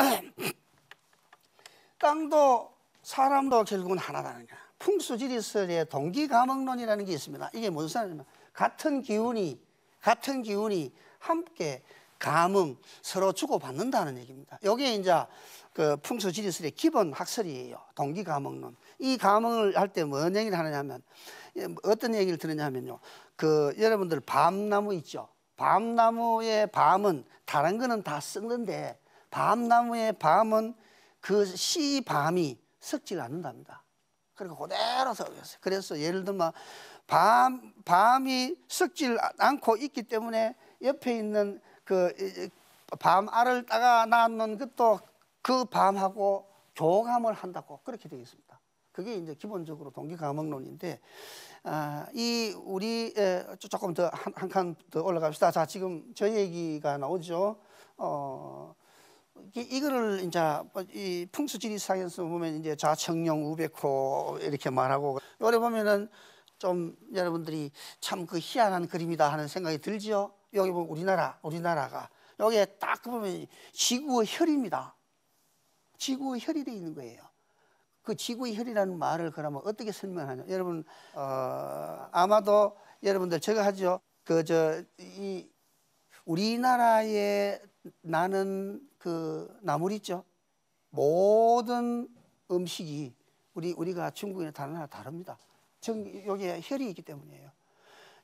땅도 사람도 결국은 하나라는 거야. 풍수지리설의 동기감흥론이라는 게 있습니다. 이게 무슨 말이냐면 같은 기운이 함께 감흥 서로 주고받는다는 얘기입니다. 이게 이제 그 풍수지리설의 기본 학설이에요. 동기감흥론. 이 감흥을 할 때 뭔 얘기를 하느냐면 어떤 얘기를 들으냐면요. 여러분들 밤나무 있죠. 밤나무의 밤은 다른 거는 다 썩는데 밤나무의 밤은 그 씨밤이 썩지가 않는답니다. 그리고 그대로 서 있어요. 그래서 예를 들면 밤이 썩질 않고 있기 때문에 옆에 있는 그 밤 알을 따가 놨는 것도 그 밤하고 교감을 한다고 그렇게 되어 있습니다. 그게 이제 기본적으로 동기감흥론인데, 이 우리 조금 더 한 칸 더 올라갑시다. 자, 지금 저 얘기가 나오죠. 이거를 이제 이 풍수지리상에서 보면 이제 좌청룡 우백호 이렇게 말하고, 여기 보면은 좀 여러분들이 참 그 희한한 그림이다 하는 생각이 들죠. 여기 보면 우리나라가 여기에 딱 보면 지구의 혈입니다. 지구의 혈이 되어 있는 거예요. 그 지구의 혈이라는 말을 그러면 어떻게 설명하냐? 여러분 아마도 여러분들 저거 하죠. 이 우리나라에 나는 그 나물 있죠. 모든 음식이 우리가 중국이나 다른 나라 다릅니다. 여기에 혈이 있기 때문이에요.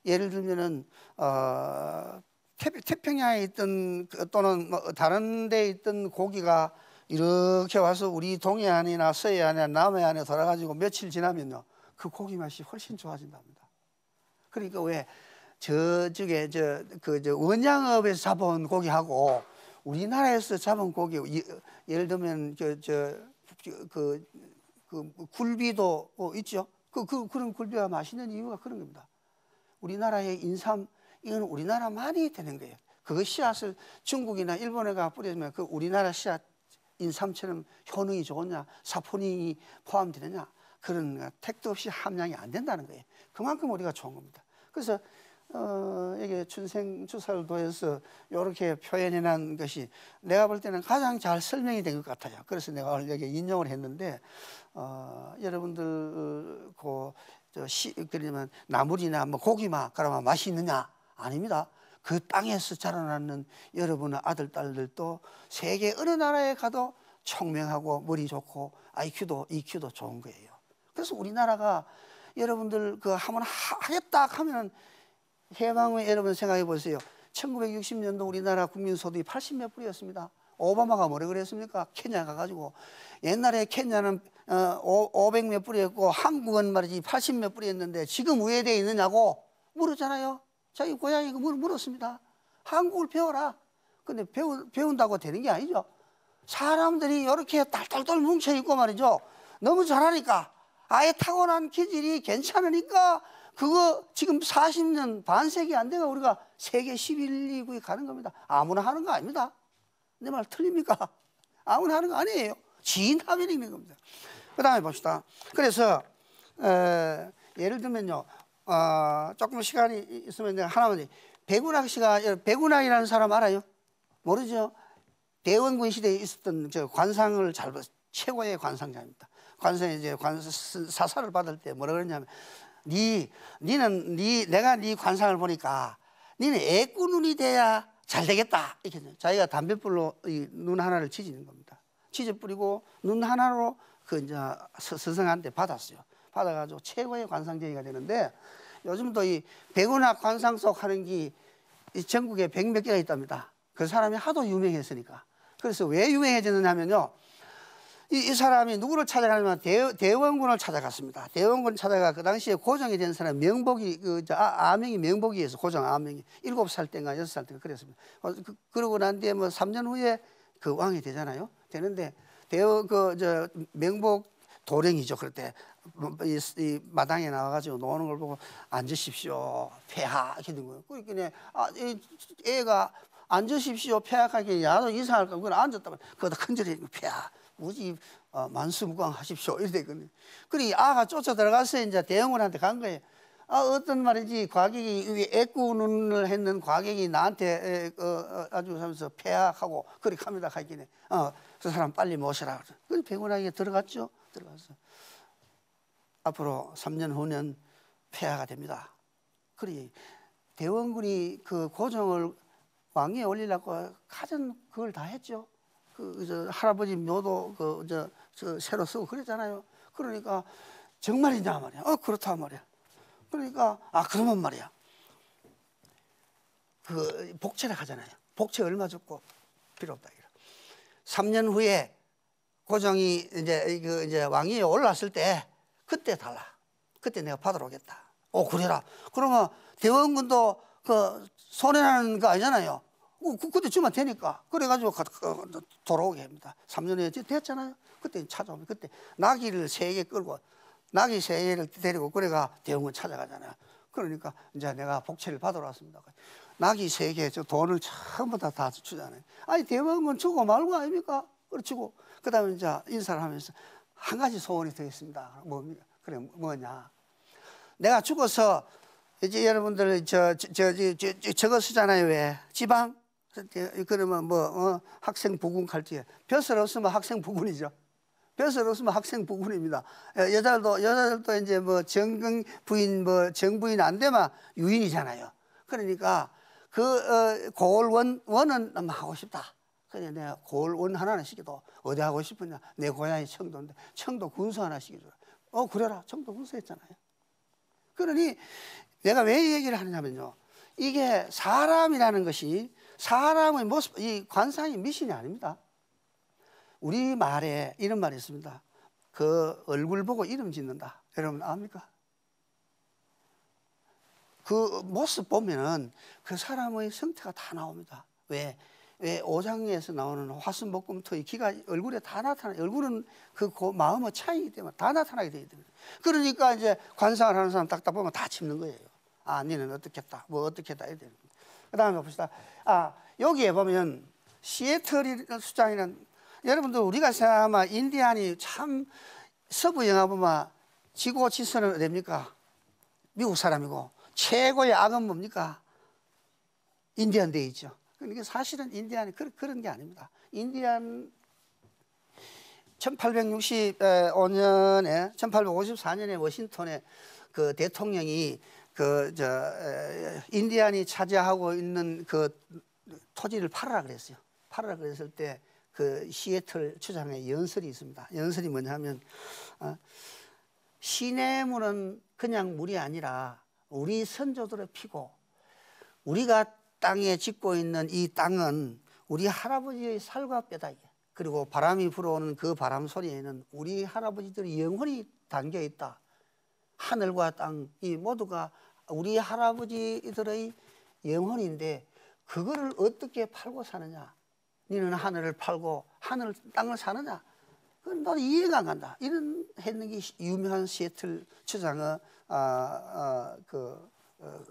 예를 들면은 태평양에 있던 또는 뭐 다른 데에 있던 고기가 이렇게 와서 우리 동해안이나 서해안이나 남해안에 돌아가지고 며칠 지나면요, 그 고기 맛이 훨씬 좋아진답니다. 그러니까 왜 저쪽에 원양업에서 잡아온 고기하고 우리나라에서 잡은 고기, 예를 들면 그 굴비도 있죠. 그런 굴비가 맛있는 이유가 그런 겁니다. 우리나라의 인삼, 이건 우리나라만이 되는 거예요. 그거 씨앗을 중국이나 일본에 가 뿌리면 그 우리나라 씨앗 인삼처럼 효능이 좋으냐, 사포닌이 포함되느냐, 그런 택도 없이 함량이 안 된다는 거예요. 그만큼 우리가 좋은 겁니다. 그래서 이게 춘생추설도에서 이렇게 표현해 놓은 것이 내가 볼 때는 가장 잘 설명이 된 것 같아요. 그래서 내가 오늘 여기 인용을 했는데, 여러분들 그러면 나물이나 뭐 고기만 그러면 맛이 있느냐? 아닙니다. 그 땅에서 자라나는 여러분의 아들, 딸들도 세계 어느 나라에 가도 총명하고 머리 좋고 EQ도 좋은 거예요. 그래서 우리나라가 여러분들 한번 하겠다 하면 해방 후에 여러분 생각해 보세요. 1960년도 우리나라 국민소득이 80몇 불이었습니다. 오바마가 뭐라 그랬습니까? 케냐 가가지고 옛날에 케냐는 500몇 불이었고 한국은 말이지 80몇 불이었는데 지금 우회되어 있느냐고 물었잖아요. 자기 고향이가 물었습니다. 한국을 배워라. 근데 배운다고 되는 게 아니죠. 사람들이 이렇게 딸딸딸 뭉쳐있고 말이죠. 너무 잘하니까, 아예 타고난 기질이 괜찮으니까 그거 지금 40년 반세기 안 돼가 우리가 세계 11위국에 가는 겁니다. 아무나 하는 거 아닙니다. 내 말 틀립니까? 아무나 하는 거 아니에요. 진화면이 있는 겁니다. 그 다음에 봅시다. 그래서 예를 들면요, 조금 시간이 있으면 하나만, 백운학 씨가, 백운학이라는 사람 알아요? 모르죠? 대원군 시대에 있었던 관상을 잘 봤어요. 최고의 관상자입니다. 관상에 이제 사사를 받을 때 뭐라 그러냐면, 내가 네 관상을 보니까 니는 애꾸 눈이 돼야 잘 되겠다. 이렇게 자기가 담뱃불로 눈 하나를 지지는 겁니다. 지져 뿌리고 눈 하나로 이제 스승한테 받았어요. 받아가지고 최고의 관상쟁이가 되는데, 요즘도 이 백운학 관상속 하는 게 전국에 100몇 개가 있답니다. 그 사람이 하도 유명했으니까. 그래서 왜 유명해졌느냐 하면요, 이 사람이 누구를 찾아가냐면 대원군을 찾아갔습니다. 대원군 찾아가 그 당시에 고정이 된 사람 명복이 아명이 명복이에서 고정 아명이 7살 때인가 6살 때인가 그랬습니다. 그러고 난 뒤에 뭐 3년 후에 그 왕이 되잖아요. 되는데 명복 도령이죠. 그럴 때 이 마당에 나와가지고 노는 걸 보고 앉으십시오 폐하 이렇게 된 거예요. 그러니까 애가 앉으십시오 폐하하게 야도 이상할까 그걸 앉았다면 그거다 큰절이 폐하 무지 만수무강하십시오 이래 되거든요. 그리고 아가 쫓아 들어가서 이제 대원군한테 간 거예요. 어떤 말이지, 과객이 애꾸눈을 했는 과객이 나한테 아주 하면서 폐하하고 그렇게 합니다. 하기네. 그 사람 빨리 모셔라. 그래서 백운학에 들어갔죠. 들어가서 앞으로 3년 후면 폐하가 됩니다. 그리 대원군이 그 고정을 왕위에 올리려고 가진 그걸 다 했죠. 할아버지 묘도 새로 쓰고 그랬잖아요. 그러니까 정말이냐 말이야. 그렇다 말이야. 그러니까 그러면 말이야. 복채를 하잖아요. 복채 얼마 줬고 필요 없다. 3년 후에 고정이 이제 왕위에 올랐을 때 그때 달라. 그때 내가 받으러 오겠다. 그래라. 그러면 대원군도 그 손해나는 거 아니잖아요. 그때 주면 되니까. 그래가지고 돌아오게 합니다. 3년 후에 됐잖아요. 그때 찾아오면 그때 나귀를 3개 끌고 나귀 3개를 데리고 그래가 대원군 찾아가잖아요. 그러니까 이제 내가 복채를 받으러 왔습니다. 나귀 3개 저 돈을 전부 다 주잖아요. 아니 대원군 주고 말고 아닙니까? 그래 주고 그다음에 이제 인사를 하면서 한 가지 소원이 더 있습니다. 뭡니까? 그래 뭐냐? 내가 죽어서 이제 여러분들 저거 쓰잖아요. 왜 지방 그러면 뭐 학생 부군 칼퇴 벼슬 없으면 학생 부군이죠. 벼슬 없으면 학생 부군입니다. 여자들도 이제 뭐 정경 부인 뭐 정부인 안 되면 유인이잖아요. 그러니까 그 고을원은 하고 싶다. 그래 내가 고을원 하나는 시켜도 어디 하고 싶으냐? 내 고향이 청도인데 청도 군수 하나 시켜줘. 그래라. 청도 군수 했잖아요. 그러니 내가 왜 이 얘기를 하느냐면요. 이게 사람이라는 것이 사람의 모습, 이 관상이 미신이 아닙니다. 우리 말에 이런 말이 있습니다. 그 얼굴 보고 이름 짓는다. 여러분 압니까? 그 모습 보면은 그 사람의 성태가 다 나옵니다. 왜 오장에서 나오는 화순복금토의 기가 얼굴에 다 나타나. 얼굴은 그 마음의 차이기 때문에 다 나타나게 되기 때문에. 그러니까 이제 관상을 하는 사람 딱 보면 다 짚는 거예요. 아, 니는 어떻겠다, 뭐 어떻겠다 이래. 그 다음에 봅시다. 여기에 보면 시애틀 수장이라는 여러분들 우리가 생각하면 인디안이 참 서부 영화 보면 지고 지선은 어딥니까? 미국 사람이고 최고의 악은 뭡니까? 인디안 데이죠. 그러니까 사실은 인디안이 그런 게 아닙니다. 인디안 1865년에 1854년에 워싱턴에 그 대통령이 인디안이 차지하고 있는 그 토지를 팔아라 그랬어요. 팔아라 그랬을 때 그 시애틀 주장에 연설이 있습니다. 연설이 뭐냐면 시냇물은 그냥 물이 아니라 우리 선조들의 피고 우리가 땅에 짓고 있는 이 땅은 우리 할아버지의 살과 뼈다. 그리고 바람이 불어오는 그 바람 소리에는 우리 할아버지들의 영혼이 담겨 있다. 하늘과 땅 이 모두가 우리 할아버지들의 영혼인데 그거를 어떻게 팔고 사느냐? 니는 하늘을 팔고 하늘 땅을 사느냐? 그건 나도 이해가 안 간다. 이런 했는 게 유명한 시애틀 주장의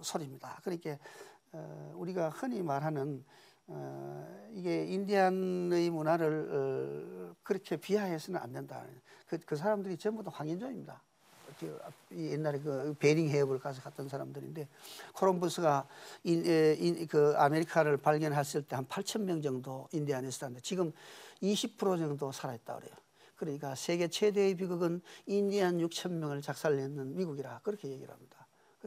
소리입니다. 그러니까 우리가 흔히 말하는 이게 인디안의 문화를 그렇게 비하해서는 안 된다. 그 사람들이 전부 다 황인종입니다. 옛날에 그 베링 해협을 가서 갔던 사람들인데 콜럼버스가 그 아메리카를 발견했을 때 한 8,000명 정도 인디안에 있었는데 지금 20% 정도 살아있다 그래요. 그러니까 세계 최대의 비극은 인디안 6,000명을 작살냈는 미국이라 그렇게 얘기를 합니다.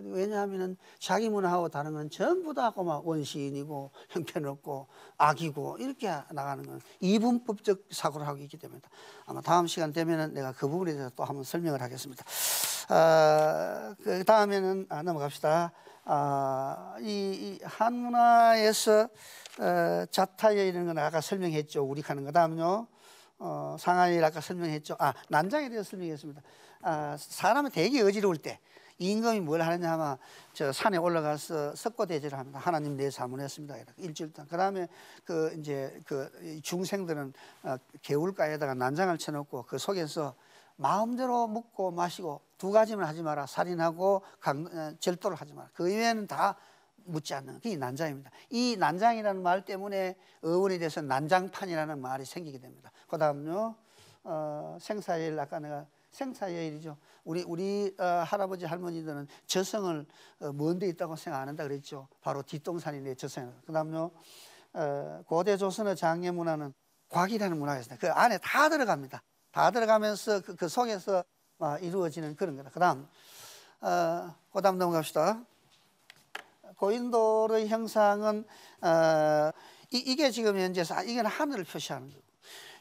왜냐하면 자기 문화하고 다른 건 전부 다 막 원시인이고 형편없고 악이고 이렇게 나가는 건 이분법적 사고를 하고 있기 때문이다. 아마 다음 시간 되면은 내가 그 부분에 대해서 또 한번 설명을 하겠습니다. 그 다음에는 넘어갑시다. 이 한문화에서 자타여 이런 건 아까 설명했죠. 우리 하는 거. 다음요. 상하이를 아까 설명했죠. 난장에 대해서 설명했습니다. 사람은 되게 어지러울 때 임금이 뭘 하느냐 하면 저 산에 올라가서 석고대제를 합니다. 하나님 내 자문했습니다. 일주일 동안. 그다음에 이제 중생들은 개울가에다가 난장을 쳐놓고 그 속에서 마음대로 먹고 마시고 두 가지만 하지 마라. 살인하고 절도를 하지 마라. 그 이외에는 다 묻지 않는 그게 난장입니다. 이 난장이라는 말 때문에 어원이 돼서 난장판이라는 말이 생기게 됩니다. 그다음요 생사여일 아까 내가 생사여일이죠. 우리 할아버지 할머니들은 저성을 먼 데 있다고 생각 안 한다 그랬죠. 바로 뒷동산인데 저성. 그다음요 고대 조선의 장례 문화는 곽이라는 문화가 있습니다. 그 안에 다 들어갑니다. 다 들어가면서 그 속에서 이루어지는 그런 거다. 그다음 넘어갑시다. 고인돌의 형상은 이게 지금 현재 이건 하늘을 표시하는 거고,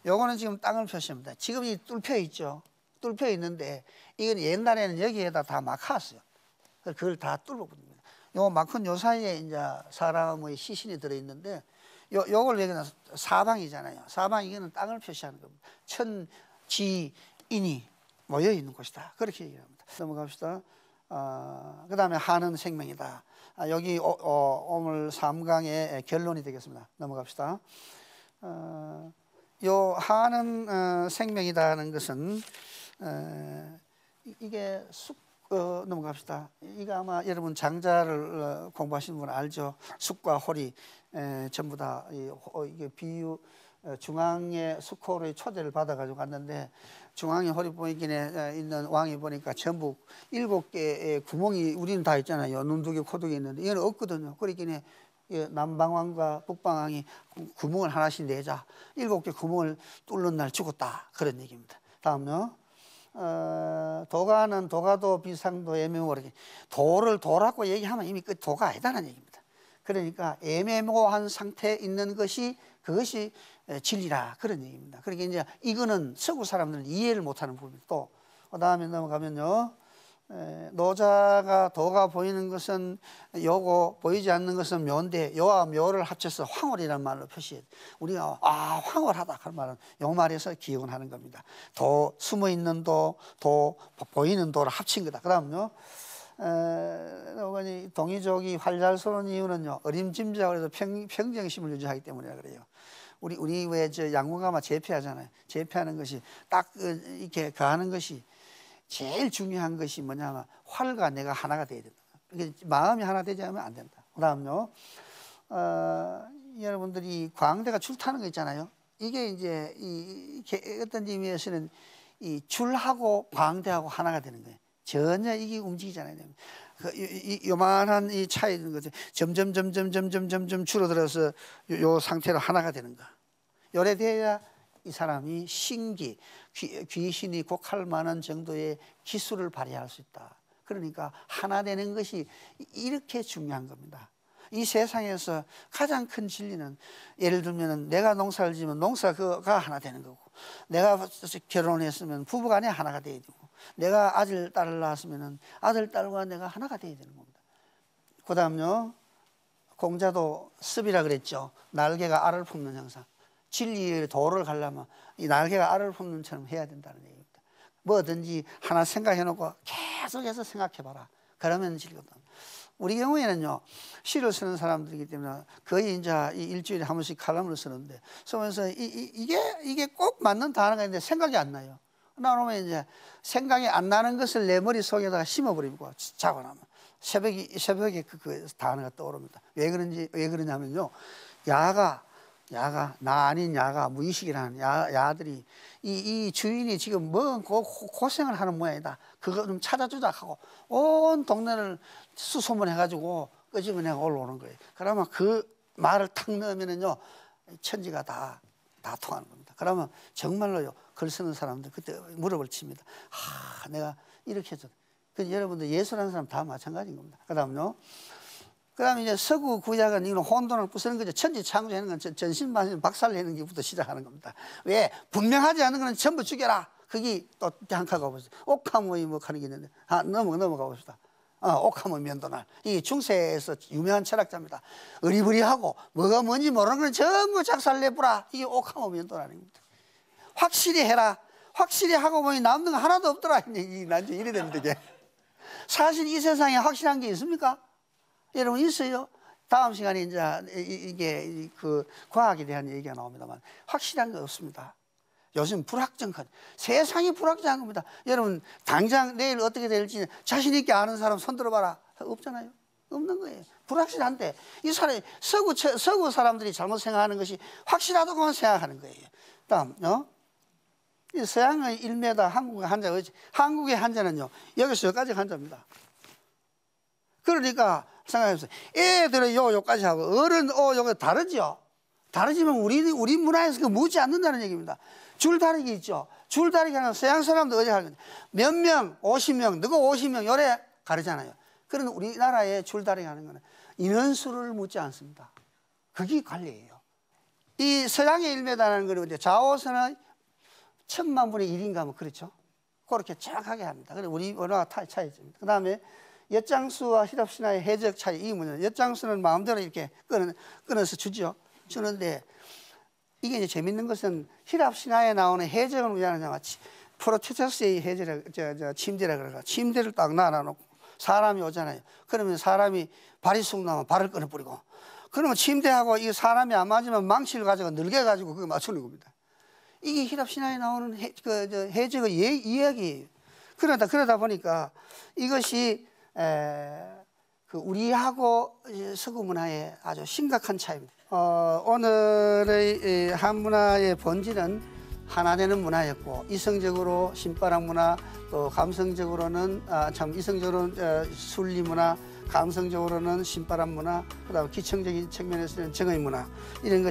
요거는 지금 땅을 표시합니다. 지금 이 뚫혀 있죠. 뚫혀 있는데 이건 옛날에는 여기에다 다 막았어요. 그걸 다 뚫어버립니다. 요 막힌 요 사이에 이제 사람의 시신이 들어 있는데 요걸 여기는 사방이잖아요. 사방 이거는 땅을 표시하는 겁니다. 천, 지, 인이 모여 있는 곳이다. 그렇게 얘기합니다. 넘어갑시다. 그 다음에 하는 생명이다. 여기 오늘 3강의 결론이 되겠습니다. 넘어갑시다. 요 하는 생명이다는 것은 이게 넘어갑시다. 이거 아마 여러분 장자를 공부하시는 분은 알죠. 숫과 홀이 전부 다 이게 비유 중앙에 수코로의 초대를 받아가지고 갔는데 중앙에 홀이 보이기에 있는 왕이 보니까 전부 7개의 구멍이 우리는 다 있잖아요. 눈 2개, 코 2개 있는데 이건 없거든요. 그러기에 남방왕과 북방왕이 구멍을 하나씩 내자 7개 구멍을 뚫는 날 죽었다. 그런 얘기입니다. 다음요. 도가는 도가도 비상도 애매모호하게 도를 도라고 얘기하면 이미 끝 도가 아니다는 얘기입니다. 그러니까 애매모호한 상태에 있는 것이 그것이 진리라 그런 얘기입니다. 그러니까 이제 이거는 서구 사람들은 이해를 못하는 부분이 또 그다음에 넘어가면요. 노자가 도가 보이는 것은 요고 보이지 않는 것은 묘인데 요와 묘를 합쳐서 황홀이라는 말로 표시해. 우리가 황홀하다 그런 말은 요 말에서 기억을 하는 겁니다. 도 숨어 있는 도 보이는 도를 합친 거다. 그다음요. 동이족이 활잘쏘는 이유는요. 어림짐작 그래서 평정심을 유지하기 때문이라 그래요. 우리 왜 저 양궁가마 제패하잖아요. 제패하는 것이 딱 이렇게 가하는 것이 제일 중요한 것이 뭐냐면 활과 내가 하나가 돼야 된다. 마음이 하나 되지 않으면 안 된다. 그다음요. 여러분들이 광대가 줄타는 거 있잖아요. 이게 이제 어떤 의미에서는 이 줄하고 광대하고 하나가 되는 거예요. 전혀 이게 움직이잖아요. 요만한 이 차이 있는 거죠. 점점 줄어들어서 요 상태로 하나가 되는 거. 요래 돼야 이 사람이 신기, 귀신이 곡할 만한 정도의 기술을 발휘할 수 있다. 그러니까 하나 되는 것이 이렇게 중요한 겁니다. 이 세상에서 가장 큰 진리는 예를 들면 내가 농사를 지으면 농사가 하나 되는 거고 내가 결혼했으면 부부간에 하나가 돼야 되고 내가 아들, 딸을 낳았으면 아들, 딸과 내가 하나가 돼야 되는 겁니다. 그 다음요. 공자도 습이라 그랬죠. 날개가 알을 품는 형상. 진리의 도를 가려면 이 날개가 알을 품는 처럼 해야 된다는 얘기입니다. 뭐든지 하나 생각해 놓고 계속해서 생각해 봐라. 그러면 진리거든. 우리 경우에는요. 시를 쓰는 사람들이기 때문에 거의 이제 일주일에 한 번씩 칼럼을 쓰는데 쓰면서 이게 꼭 맞는 단어가 있는데 생각이 안 나요. 나오면 이제 생각이 안 나는 것을 내 머릿속에다가 심어버리고 자고 나면 새벽에 그 단어가 떠오릅니다. 왜 그러냐면요. 야가 나 아닌 야가 무의식이라는 야들이 이 주인이 지금 뭔 고생을 하는 모양이다. 그거 좀 찾아주자 하고 온 동네를 수소문해가지고 끄집어내 올라오는 거예요. 그러면 그 말을 탁 넣으면은요 천지가 다 통하는 겁니다. 그러면 정말로요 글 쓰는 사람들 그때 무릎을 칩니다. 내가 이렇게 해줘. 여러분들 예술하는 사람 다 마찬가지인 겁니다. 그다음요. 그다음에 이제 서구 구약은 이건 혼돈을 부수는 거죠. 천지 창조하는 건 전신만신 박살내는 것부터 시작하는 겁니다. 왜 분명하지 않은 건 전부 죽여라. 거기 또 한 칸 가보세요. 옥하모이 뭐 하는 게 있는데 넘어가 봅시다. 옥하모 면도날 이 중세에서 유명한 철학자입니다. 어리버리하고 뭐가 뭔지 모르는 건 전부 작살내보라. 이게 옥하모 면도날입니다. 확실히 해라. 확실히 하고 보니 남는 거 하나도 없더라. 난 이래 됩니다. 이게. 사실 이 세상에 확실한 게 있습니까? 여러분 있어요? 다음 시간에 이제 이게 그 과학에 대한 얘기가 나옵니다만 확실한 거 없습니다. 요즘 불확정한 세상이 불확정한 겁니다. 여러분 당장 내일 어떻게 될지 자신 있게 아는 사람 손 들어봐라. 없잖아요. 없는 거예요. 불확실한데 이 사람이 서구 사람들이 잘못 생각하는 것이 확실하다고만 생각하는 거예요. 다음 서양의 1m, 한국의 한자, 한국의 한자는요 여기서 여기까지 한자입니다. 그러니까 생각해보세요. 애들은 요까지 하고 어른 요거 다르죠. 다르지만 우리 문화에서 그 묻지 않는다는 얘기입니다. 줄다리기 있죠. 줄다리기는 서양 사람도 어제 하는 몇 명, 50명, 누가 50명 요래 가르잖아요. 그런 우리나라의 줄다리기 하는 거는 인원수를 묻지 않습니다. 그게 관리예요. 이 서양의 1m라는 거는 이제 좌우선은 1000만 분의 1인가 뭐 그렇죠. 그렇게 정확하게 합니다. 그래서 우리 문화가 차이 있습니다. 그 다음에 엿장수와 히랍신화의 해적 차이 이 문제. 엿장수는 마음대로 이렇게 끊어서 주는데 이게 이제 재밌는 것은 히랍신화에 나오는 해적은 우리나라 프로테테스의 해제라, 침대라 그래가 침대를 딱 놔놓고 사람이 오잖아요. 그러면 사람이 발이 쑥 나면 발을 끊어버리고, 그러면 침대하고 이 사람이 안 맞으면 망치를 가지고 늘게가지고 그거 맞추는 겁니다. 이게 히랍신화에 나오는 해적의 이야기예요. 그러다 보니까 이것이 우리하고 서구 문화의 아주 심각한 차이입니다. 오늘의 한문화의 본질은 하나 되는 문화였고, 이성적으로 신바람 문화, 또 감성적으로는 이성적으로는 순리 문화, 감성적으로는 신바람 문화, 그다음 기청적인 측면에서는 정의 문화, 이런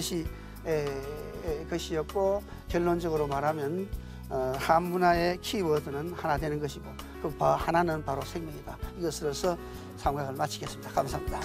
것이었고, 결론적으로 말하면 한문화의 키워드는 하나 되는 것이고, 그 하나는 바로 생명이다. 이것으로서 상황을 마치겠습니다. 감사합니다.